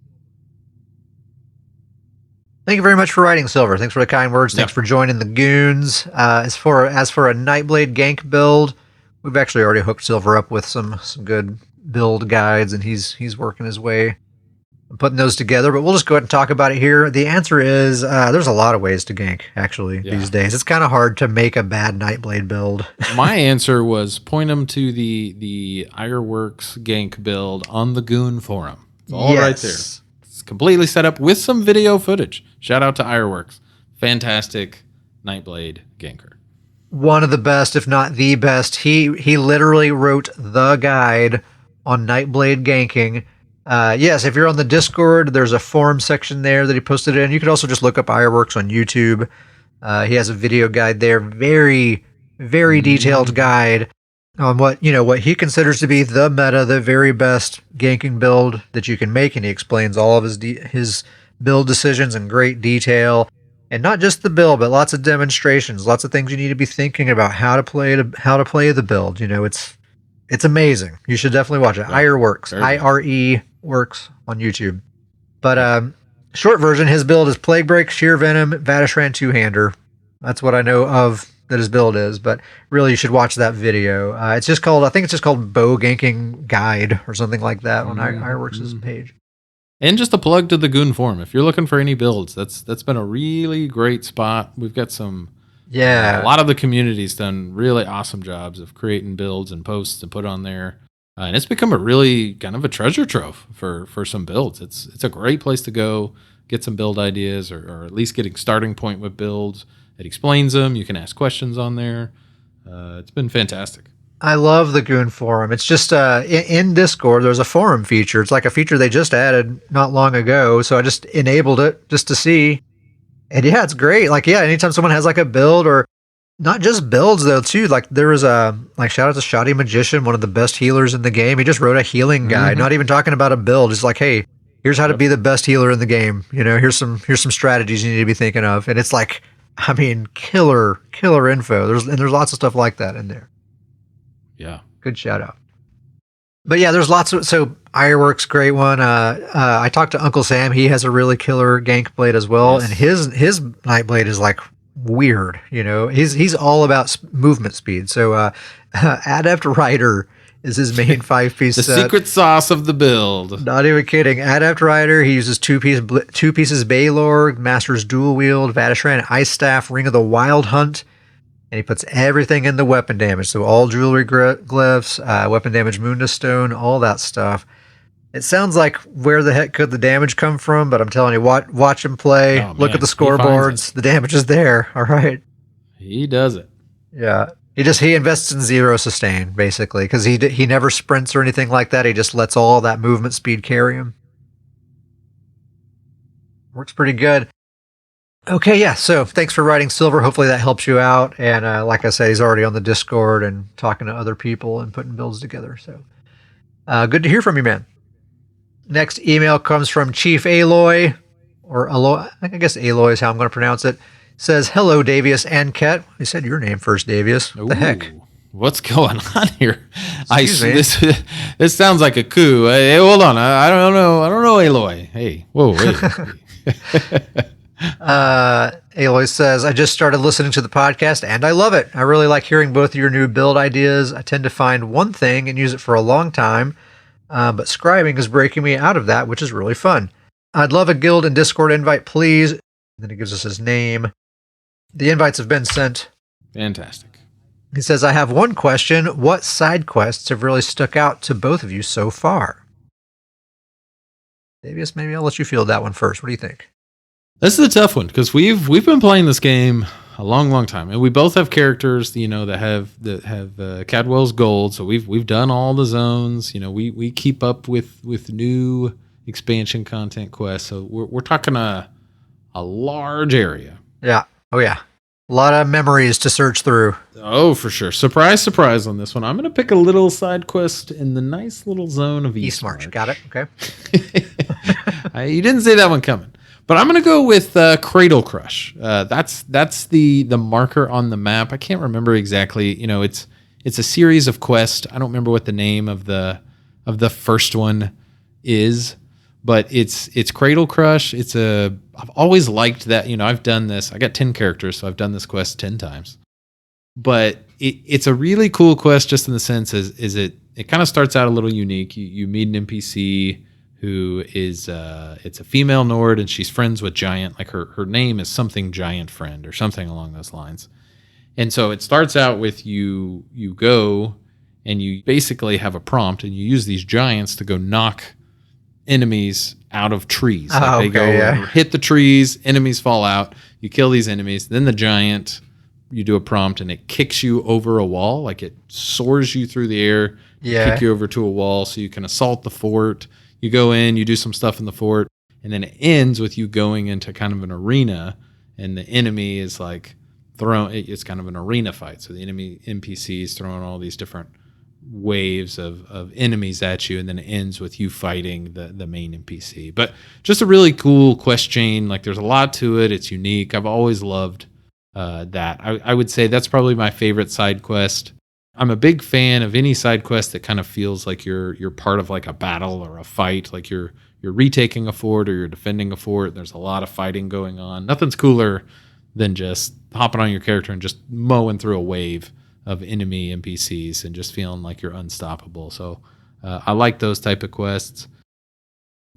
Thank you very much for writing, Silver. Thanks for the kind words. Thanks for joining the goons. As for a Nightblade gank build, we've actually already hooked Silver up with some good build guides, and he's working his way putting those together, but we'll just go ahead and talk about it here. The answer is there's a lot of ways to gank, actually, these days. It's kind of hard to make a bad Nightblade build. My answer was point them to the Ironworks gank build on the Goon forum. It's all right there. It's completely set up with some video footage. Shout out to Ironworks. Fantastic Nightblade ganker. One of the best, if not the best. He literally wrote the guide on Nightblade ganking. Yes, if you're on the Discord, there's a forum section there that he posted in. You could also just look up Ironworks on YouTube. He has a video guide there, very, very detailed guide on what he considers to be the meta, the very best ganking build that you can make, and he explains all of his build decisions in great detail. And not just the build, but lots of demonstrations, lots of things you need to be thinking about how to play the build. It's amazing. You should definitely watch it. Ironworks, IRE works on YouTube. But short version, his build is Plague Break, Sheer Venom, Vatishran two-hander. That's what I know of that his build is. But really, you should watch that video. I think it's just called Bow Ganking Guide or something like that on Ironworks' page. And just a plug to the Goon forum. If you're looking for any builds, that's been a really great spot. We've got some. Yeah. A lot of the community's done really awesome jobs of creating builds and posts to put on there. And it's become a really kind of a treasure trove for some builds. It's a great place to go get some build ideas or at least getting starting point with builds. It explains them. You can ask questions on there. It's been fantastic. I love the Goon forum. It's just in Discord, there's a forum feature. It's like a feature they just added not long ago. So I just enabled it just to see. And yeah, it's great. Like, yeah, anytime someone has like a build, or not just builds though, too. Like there was shout out to Shoddy Magician, one of the best healers in the game. He just wrote a healing guide, not even talking about a build. It's like, hey, here's how to be the best healer in the game. Here's some strategies you need to be thinking of. And it's like, I mean, killer info. There's lots of stuff like that in there. Yeah. Good shout out. But yeah, there's lots of, so Ironworks, great one. I talked to Uncle Sam. He has a really killer gank blade as well. Yes. And his Nightblade is like weird. He's all about movement speed. So Adept Rider is his main 5-piece the set. Secret sauce of the build. Not even kidding. Adept Rider, he uses two pieces Baylor, masters dual wield, Vatishran, Ice Staff, Ring of the Wild Hunt. And he puts everything in the weapon damage. So all jewelry glyphs, weapon damage, Munda Stone, all that stuff. It sounds like where the heck could the damage come from? But I'm telling you, watch him play. Look at the scoreboards. The damage is there. All right. He does it. Yeah. He invests in 0 sustain, basically, because he never sprints or anything like that. He just lets all that movement speed carry him. Works pretty good. Okay, yeah, so thanks for writing, Silver. Hopefully that helps you out. And like I said, he's already on the Discord and talking to other people and putting builds together. So good to hear from you, man. Next email comes from Chief Aloy, or Aloy, I guess Aloy is how I'm going to pronounce it. Says, hello, Davius and Ket. He said your name first, Davius. What the heck? What's going on here? Excuse me. This sounds like a coup. Hey, hold on. I don't know. Aloy. Hey, whoa, wait. Aloy says, I just started listening to the podcast and I love it. I really like hearing both of your new build ideas. I tend to find one thing and use it for a long time, but scribing is breaking me out of that, which is really fun. I'd love a guild and Discord invite, please. And then he gives us his name. The invites have been sent. Fantastic. He says, I have one question. What side quests have really stuck out to both of you so far? Davius, maybe I'll let you field that one first. What do you think? This is a tough one because we've been playing this game a long time, and we both have characters, that have Cadwell's gold. So we've done all the zones. We keep up with new expansion content quests. So we're talking a large area. Yeah. Oh yeah. A lot of memories to search through. Oh, for sure. Surprise on this one. I'm going to pick a little side quest in the nice little zone of East March. Got it. Okay. You didn't say that one coming. But I'm going to go with Cradle Crush. That's the marker on the map. I can't remember exactly. It's a series of quests. I don't remember what the name of the first one is, but it's Cradle Crush. I've always liked that. I've done this. I got 10 characters, so I've done this quest 10 times. But it's a really cool quest, just in the sense is it kind of starts out a little unique. You meet an NPC who is it's a female Nord, and she's friends with Giant. Like her name is something Giant Friend or something along those lines. And so it starts out with you go and you basically have a prompt, and you use these giants to go knock enemies out of trees. Like they go and hit the trees, enemies fall out, you kill these enemies, then the giant, you do a prompt and it kicks you over a wall, like it soars you through the air, kick you over to a wall so you can assault the fort. You go in, you do some stuff in the fort, and then it ends with you going into kind of an arena, and the enemy is like it's kind of an arena fight. So the enemy NPCs throwing all these different waves of enemies at you, and then it ends with you fighting the main NPC. But just a really cool quest chain. Like there's a lot to it. It's unique. I've always loved that. I would say that's probably my favorite side quest. I'm a big fan of any side quest that kind of feels like you're part of like a battle or a fight, like you're retaking a fort or you're defending a fort. There's a lot of fighting going on. Nothing's cooler than just hopping on your character and just mowing through a wave of enemy NPCs and just feeling like you're unstoppable. So I like those type of quests.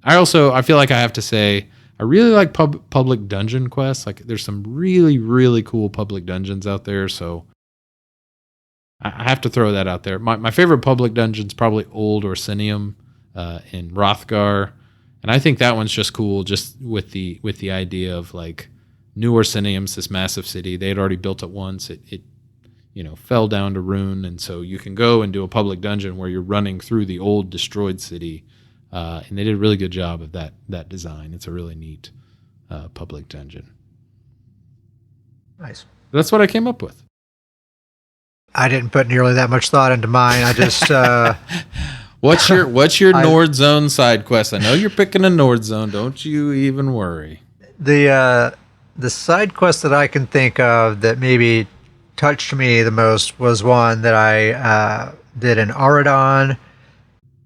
I feel like I have to say, I really like public dungeon quests. Like there's some really, really cool public dungeons out there. So I have to throw that out there. My favorite public dungeon's probably Old Orsinium in Hrothgar. And I think that one's just cool, just with the idea of like New Orsinium's this massive city. They had already built it once. It fell down to ruin, and so you can go and do a public dungeon where you're running through the old destroyed city, and they did a really good job of that design. It's a really neat public dungeon. Nice. That's what I came up with. I didn't put nearly that much thought into mine. I just what's your Nord Zone side quest? I know you're picking a Nord Zone. Don't you even worry. The side quest that I can think of that maybe touched me the most was one that I did in Aradon,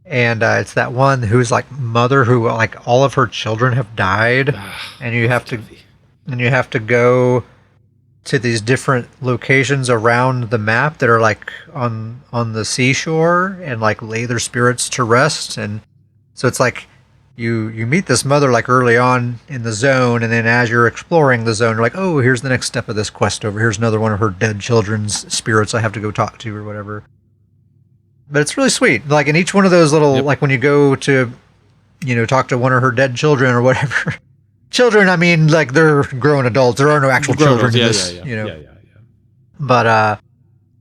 and it's that one who's like mother who like all of her children have died, and you have to go to these different locations around the map that are like on the seashore and like lay their spirits to rest. And so it's like you meet this mother like early on in the zone, and then as you're exploring the zone, you're like, oh, here's the next step of this quest over. Here's another one of her dead children's spirits I have to go talk to or whatever. But it's really sweet. Like in each one of those little, like when you go to, talk to one of her dead children or whatever. Children, I mean, like they're grown adults. There are no actual children in this, But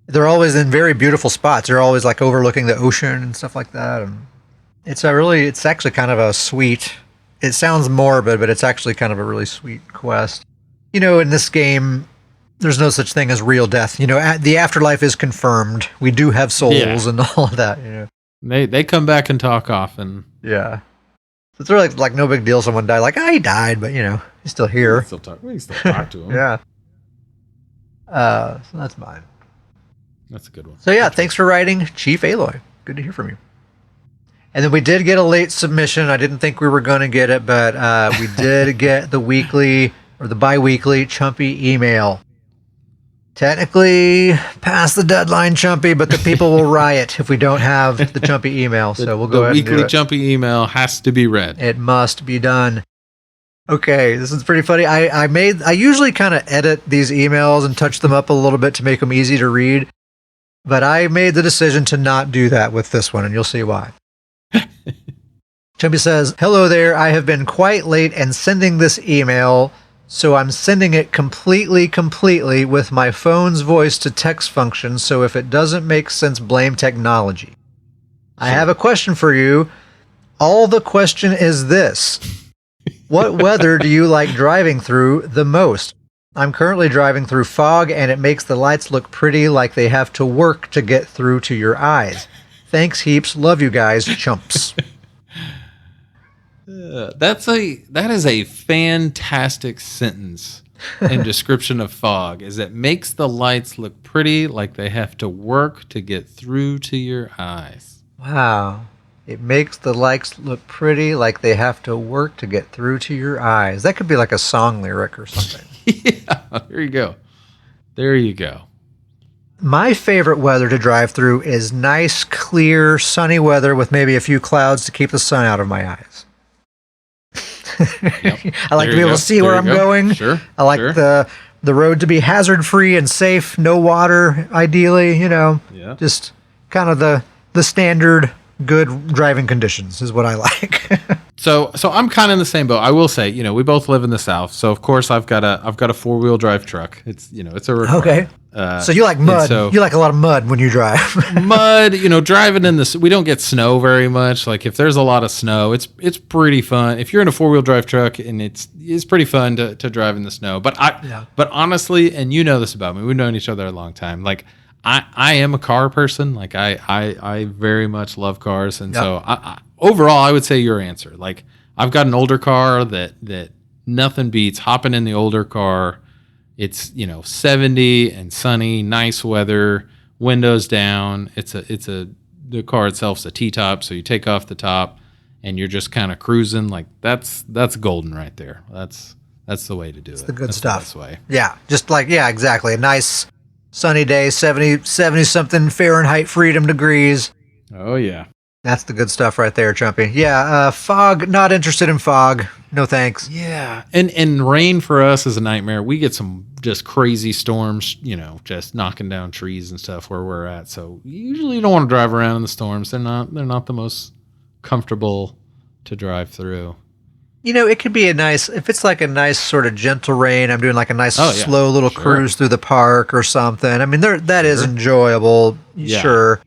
they're always in very beautiful spots. They're always like overlooking the ocean and stuff like that. And it's actually kind of a sweet, it sounds morbid, but it's actually kind of a really sweet quest. In this game, there's no such thing as real death. The afterlife is confirmed. We do have souls and all of that, They come back and talk often. Yeah. It's really like no big deal someone died. Like, he died, but, he's still here. We can still talk to him. Yeah. So that's mine. That's a good one. So, yeah, thanks for writing, Chief Aloy. Good to hear from you. And then we did get a late submission. I didn't think we were going to get it, but we did get the weekly or the bi-weekly Chumpy email. Technically past the deadline, Chumpy, but the people will riot if we don't have the Chumpy email. So we'll go ahead and do it. The weekly Chumpy email has to be read. It must be done. Okay, this is pretty funny. I usually kind of edit these emails and touch them up a little bit to make them easy to read, but I made the decision to not do that with this one, and you'll see why. Chumpy says, hello there. I have been quite late in sending this email, so I'm sending it completely with my phone's voice to text function, so if it doesn't make sense, blame technology. I have a question for you. All the question is this. What weather do you like driving through the most? I'm currently driving through fog, and it makes the lights look pretty like they have to work to get through to your eyes. Thanks heaps. Love you guys, chumps. That is a fantastic sentence and description of fog. Is it makes the lights look pretty like they have to work to get through to your eyes. Wow. It makes the lights look pretty like they have to work to get through to your eyes. That could be like a song lyric or something. Yeah, there you go. My favorite weather to drive through is nice, clear, sunny weather with maybe a few clouds to keep the sun out of my eyes. Yep. I like to be able to see where I'm going. Sure. I like the road to be hazard-free and safe, no water, ideally, just kind of the standard good driving conditions is what I like. So I'm kind of in the same boat. I will say, we both live in the South, so of course I've got a 4-wheel drive truck. It's it's a requirement. Okay. So you like mud. You like a lot of mud when you drive. Mud, driving in we don't get snow very much. Like if there's a lot of snow, it's pretty fun. If you're in a 4-wheel drive truck, and it's pretty fun to drive in the snow. But but honestly, and you know this about me, we've known each other a long time. Like I am a car person. Like I very much love cars, and so overall, I would say your answer. Like I've got an older car that nothing beats hopping in the older car. It's 70 and sunny, nice weather, windows down. The car itself's a T-top, so you take off the top and you're just kind of cruising. Like that's golden right there. That's the way to do it. It's the good stuff. That's the best way. Yeah, just like exactly. A nice sunny day, 70 something Fahrenheit freedom degrees. Oh yeah. That's the good stuff right there, Chumpy. Yeah, fog, not interested in fog. No thanks. Yeah. And rain for us is a nightmare. We get some just crazy storms, just knocking down trees and stuff where we're at. So usually you don't want to drive around in the storms. They're not the most comfortable to drive through. It could be if it's like a nice sort of gentle rain, I'm doing like a nice slow little cruise through the park or something. I mean, that is enjoyable. Yeah. Sure.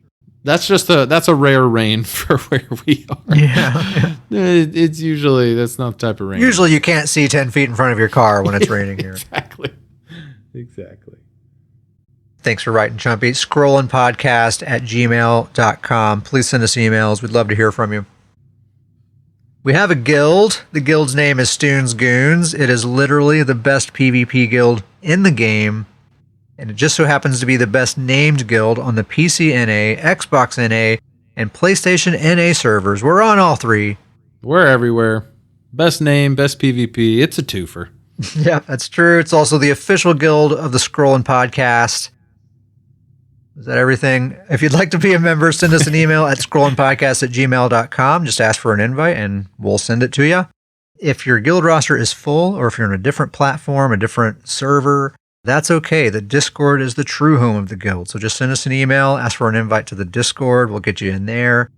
That's a rare rain for where we are. Yeah. It's usually, that's not the type of rain. Usually you can't see 10 feet in front of your car when it's raining here. Exactly. Thanks for writing, Chumpy. scrollandpodcast@gmail.com. Please send us emails. We'd love to hear from you. We have a guild. The guild's name is Stoon's Goons. It is literally the best PvP guild in the game. And it just so happens to be the best named guild on the PC NA, Xbox NA, and PlayStation NA servers. We're on all three. We're everywhere. Best name, best PvP. It's a twofer. Yeah, that's true. It's also the official guild of the Scrollin' Podcast. Is that everything? If you'd like to be a member, send us an email at scrollandpodcast@gmail.com. Just ask for an invite and we'll send it to you. If your guild roster is full or if you're on a different platform, a different server, that's okay. The Discord is the true home of the guild. So just send us an email, ask for an invite to the Discord. We'll get you in there.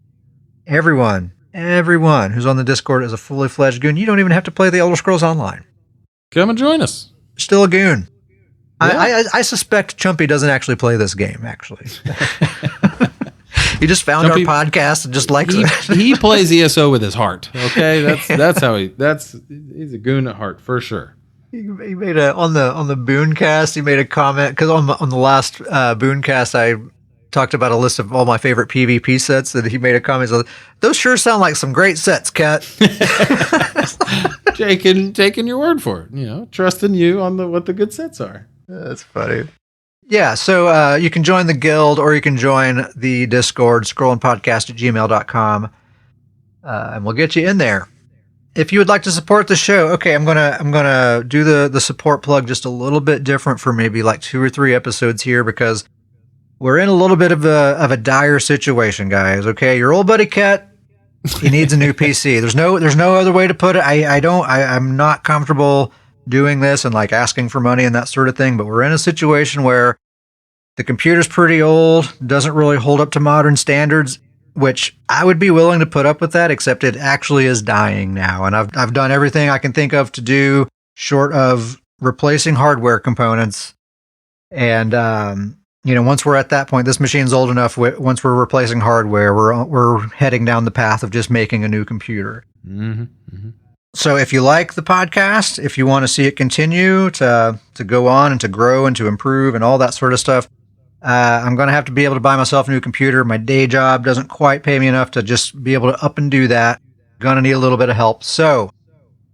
Everyone who's on the Discord is a fully fledged goon. You don't even have to play the Elder Scrolls Online. Come and join us. Still a goon. Yeah. I suspect Chumpy doesn't actually play this game, actually. He just found Chumpy, our podcast and just likes it. He plays ESO with his heart. Okay, that's how he's a goon at heart for sure. He made on the Booncast. He made a comment because on the last Booncast I talked about a list of all my favorite PvP sets, and he made a comment. Like, those sure sound like some great sets, Cat. Taking your word for it, trusting you on what the good sets are. That's funny. Yeah, so you can join the guild or you can join the Discord, scrollandpodcast@gmail.com, and we'll get you in there. If you would like to support the show, okay, I'm gonna do the support plug just a little bit different for maybe like 2 or 3 episodes here because we're in a little bit of a dire situation, guys. Okay, your old buddy Ket, he needs a new PC. There's no other way to put it. I'm not comfortable doing this and like asking for money and that sort of thing. But we're in a situation where the computer's pretty old, doesn't really hold up to modern standards. Which I would be willing to put up with that, except it actually is dying now. And I've done everything I can think of to do short of replacing hardware components. And, once we're at that point, this machine's old enough. Once we're replacing hardware, we're heading down the path of just making a new computer. Mm-hmm. Mm-hmm. So if you like the podcast, if you want to see it continue to go on and to grow and to improve and all that sort of stuff, I'm going to have to be able to buy myself a new computer. My day job doesn't quite pay me enough to just be able to up and do that. Going to need a little bit of help. So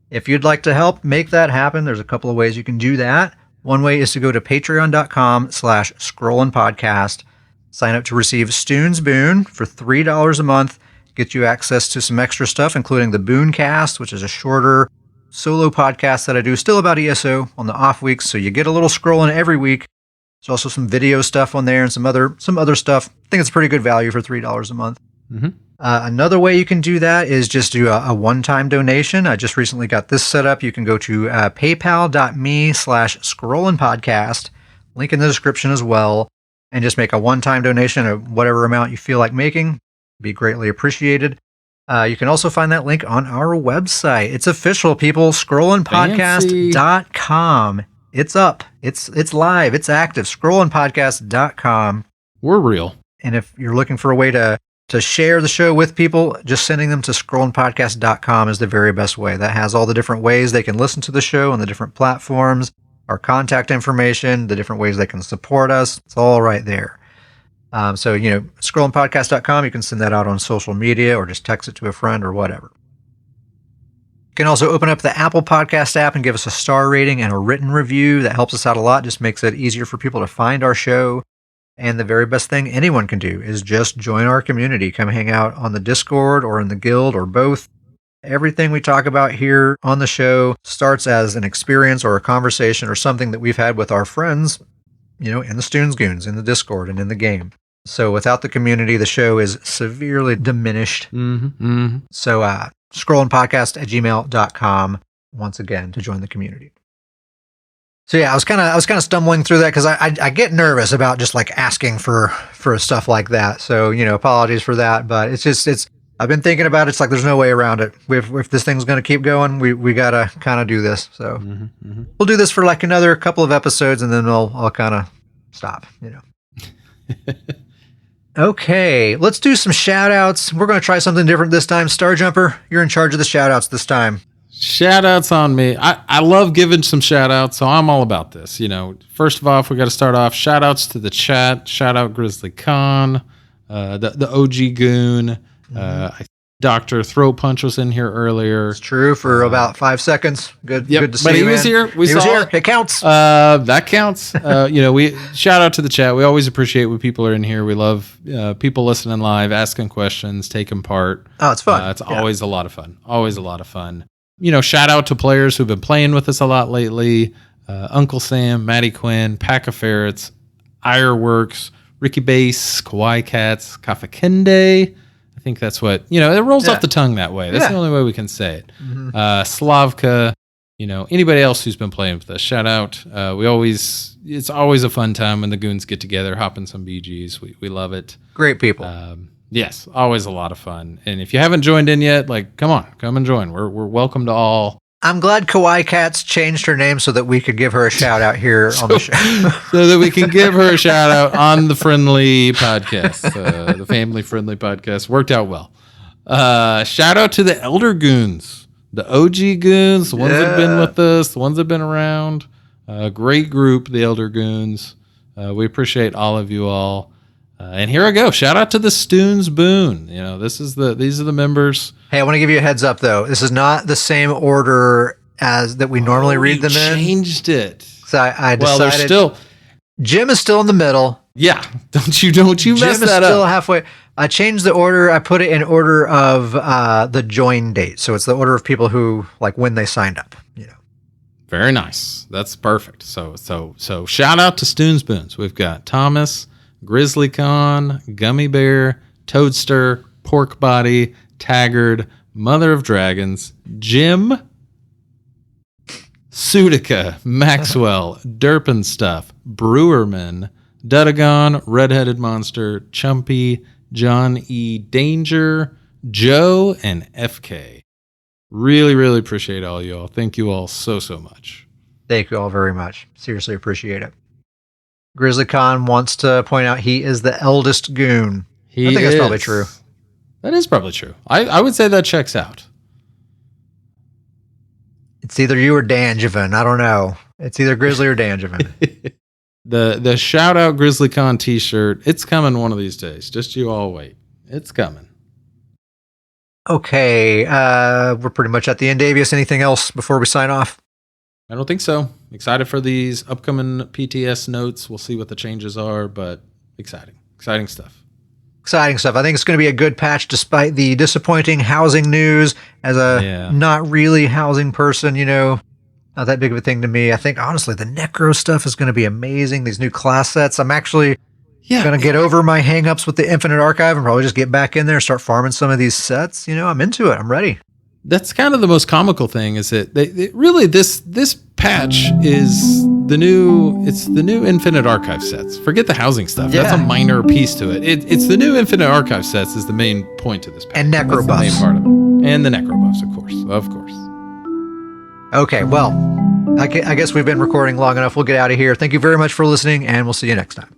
if you'd like to help make that happen, there's a couple of ways you can do that. One way is to go to patreon.com/scrollandpodcast. Sign up to receive Stoon's Boon for $3 a month. Get you access to some extra stuff, including the Booncast, which is a shorter solo podcast that I do still about ESO on the off weeks. So you get a little scrolling every week. There's also some video stuff on there and some other stuff. I think it's a pretty good value for $3 a month. Mm-hmm. Another way you can do that is just do a one-time donation. I just recently got this set up. You can go to paypal.me/scrollandpodcast, link in the description as well, and just make a one-time donation of whatever amount you feel like making. It'd be greatly appreciated. You can also find that link on our website. It's official, people. Scrollandpodcast.com. It's up. It's live. It's active. Scrollandpodcast.com. We're real. And if you're looking for a way to share the show with people, just sending them to scrollandpodcast.com is the very best way. That has all the different ways they can listen to the show on the different platforms, our contact information, the different ways they can support us. It's all right there. So, scrollandpodcast.com, you can send that out on social media or just text it to a friend or whatever. You can also open up the Apple Podcast app and give us a star rating and a written review. That helps us out a lot, just makes it easier for people to find our show. And the very best thing anyone can do is just join our community. Come hang out on the Discord or in the Guild or both. Everything we talk about here on the show starts as an experience or a conversation or something that we've had with our friends, in the Stoons Goons, in the Discord, and in the game. So without the community, the show is severely diminished. Mm-hmm. Mm-hmm. So scrollandpodcast@gmail.com once again to join the community. So yeah, I was kind of stumbling through that because I get nervous about just like asking for stuff like that. So apologies for that, but it's I've been thinking about it. It's like there's no way around it. If this thing's going to keep going, we gotta kind of do this. So we'll do this for like another couple of episodes, and then I'll kind of stop. Okay, let's do some shout outs. We're going to try something different this time. Starjumper, you're in charge of the shout outs this time. Shout outs on me. I love giving some shout outs, so I'm all about this. First of all, we got to start off. Shout outs to the chat. Shout out Grizzly Khan, the OG Goon. Dr. Throat Punch was in here earlier. It's true for about 5 seconds. Good to see you. But he was here. He was here. It counts. That counts. We shout out to the chat. We always appreciate when people are in here. We love people listening live, asking questions, taking part. Oh, it's fun. It's always a lot of fun. Always a lot of fun. Shout out to players who've been playing with us a lot lately. Uncle Sam, Maddie Quinn, Pack of Ferrets, Ironworks, Ricky Bass, Kawaii Cats, Kafakende. I think that's what, it rolls off the tongue that way. That's the only way we can say it. Mm-hmm. Slavka, anybody else who's been playing with us, shout out. It's always a fun time when the goons get together, hop in some BGs. We love it. Great people. Yes, always a lot of fun. And if you haven't joined in yet, come and join. We're welcome to all. I'm glad Kawaii Cats changed her name so that we could give her a shout out here on the show. So that we can give her a shout out on the friendly podcast, the family friendly podcast. Worked out well. Shout out to the Elder Goons, the OG Goons, the ones that have been with us, the ones that have been around. Great group, the Elder Goons. We appreciate all of you all. And here I go. Shout out to the Stoons Boon. These are the members. Hey, I want to give you a heads up though. This is not the same order as that we normally read them in. Changed it. So I decided. Well, Jim is still in the middle. Yeah. Don't you mess Jim that is still up. halfway. I changed the order. I put it in order of the join date. So it's the order of people who when they signed up. Very nice. That's perfect. So shout out to Stoons Boons. We've got Thomas, Grizzly Con, Gummy Bear, Toadster, Pork Body, Taggart, Mother of Dragons, Jim, Sudica, Maxwell, Derpin Stuff, Brewerman, Dudagon, Redheaded Monster, Chumpy, John E. Danger, Joe, and FK. Really, really appreciate all you all. Thank you all so much. Thank you all very much. Seriously appreciate it. Grizzly Khan wants to point out he is the eldest goon. I think that's probably true. That is probably true. I would say that checks out. It's either you or Danjevin. I don't know. It's either Grizzly or Danjevin. The shout out Grizzly Con t-shirt, it's coming one of these days. Just you all wait. It's coming. Okay. We're pretty much at the end, Davius. Anything else before we sign off? I don't think so. Excited for these upcoming PTS notes. We'll see what the changes are, but exciting stuff. Exciting stuff. I think it's going to be a good patch despite the disappointing housing news. As a not really housing person, not that big of a thing to me. I think, honestly, the Necro stuff is going to be amazing. These new class sets. I'm actually going to get over my hangups with the Infinite Archive and probably just get back in there and start farming some of these sets. I'm into it. I'm ready. That's kind of the most comical thing is that really this patch is the new Infinite Archive sets. Forget the housing stuff. Yeah. That's a minor piece to it. It's the new Infinite Archive sets is the main point of this patch. And Necro Buffs. The main part of it. And the Necro Buffs, of course. Of course. Okay, well, I guess we've been recording long enough. We'll get out of here. Thank you very much for listening, and we'll see you next time.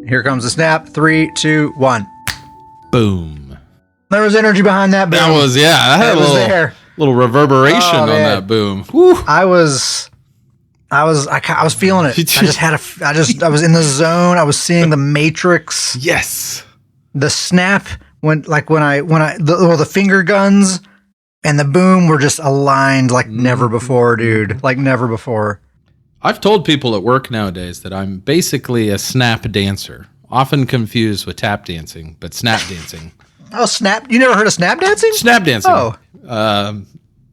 Here comes the snap. 3, 2, 1. Boom. There was energy behind that boom. That was, I had a little reverberation on that boom. Whew. I was feeling it. I was in the zone. I was seeing the Matrix. Yes. The snap the finger guns and the boom were just aligned like never before, dude. Like never before. I've told people at work nowadays that I'm basically a snap dancer, often confused with tap dancing, but snap dancing. Oh, snap. You never heard of snap dancing? Snap dancing. Oh.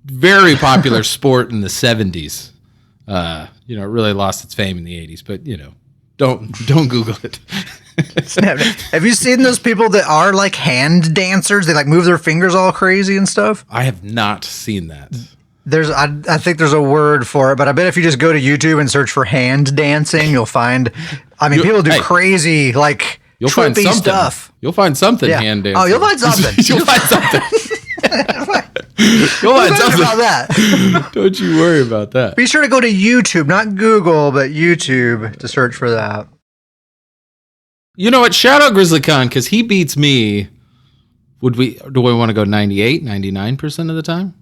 Very popular sport in the 70s. It really lost its fame in the 80s, but, don't Google it. Snap. Have you seen those people that are like hand dancers? They like move their fingers all crazy and stuff? I have not seen that. I think there's a word for it, but I bet if you just go to YouTube and search for hand dancing, you'll find. People do crazy you'll find trippy something. Stuff. You'll find something hand dancing. Oh, you'll find something. You'll find something. You'll find something about that. Don't you worry about that. Be sure to go to YouTube, not Google, but YouTube to search for that. You know what? Shout out GrizzlyCon because he beats me. Do we want to go 98, 99% of the time?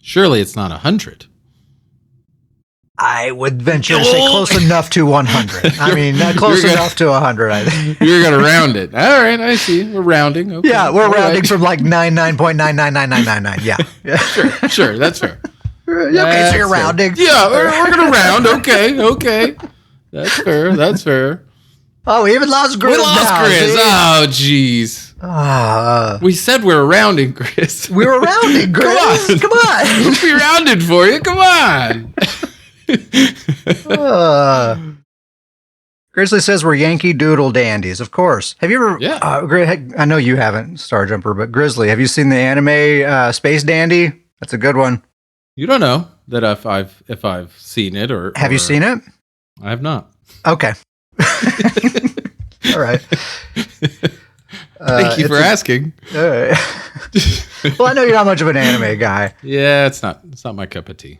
Surely it's not 100. I would venture to say close enough to 100. Not close enough to 100, I think. You're going to round it. All right, I see. We're rounding. Okay. Yeah, we're rounding from like 99.99999. Yeah. Sure, that's fair. Okay, so you're rounding. Yeah, we're going to round. Okay. That's fair. Oh, we even lost Grizz. We lost Grizz. Oh, jeez. We said we were rounding, Grizz. We were rounding, Grizz. Come on. We rounded for you. Come on. Grizzly says we're Yankee Doodle dandies. Of course. Have you ever? Yeah. I know you haven't, Starjumper, but Grizzly, have you seen the anime Space Dandy? That's a good one. You don't know that if I've seen it or have you seen it? I have not. Okay. All right. Thank you for asking. Well, I know you're not much of an anime guy. Yeah, it's not my cup of tea.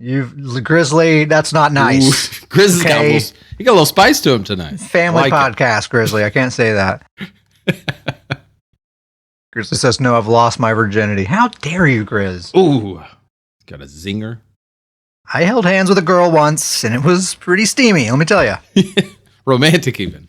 Grizzly, that's not nice. Grizzly's got a little spice to him tonight. Family podcast, Grizzly. I can't say that. Grizzly says, no, I've lost my virginity. How dare you, Grizz? Ooh, got a zinger. I held hands with a girl once, and it was pretty steamy, let me tell you. Romantic even.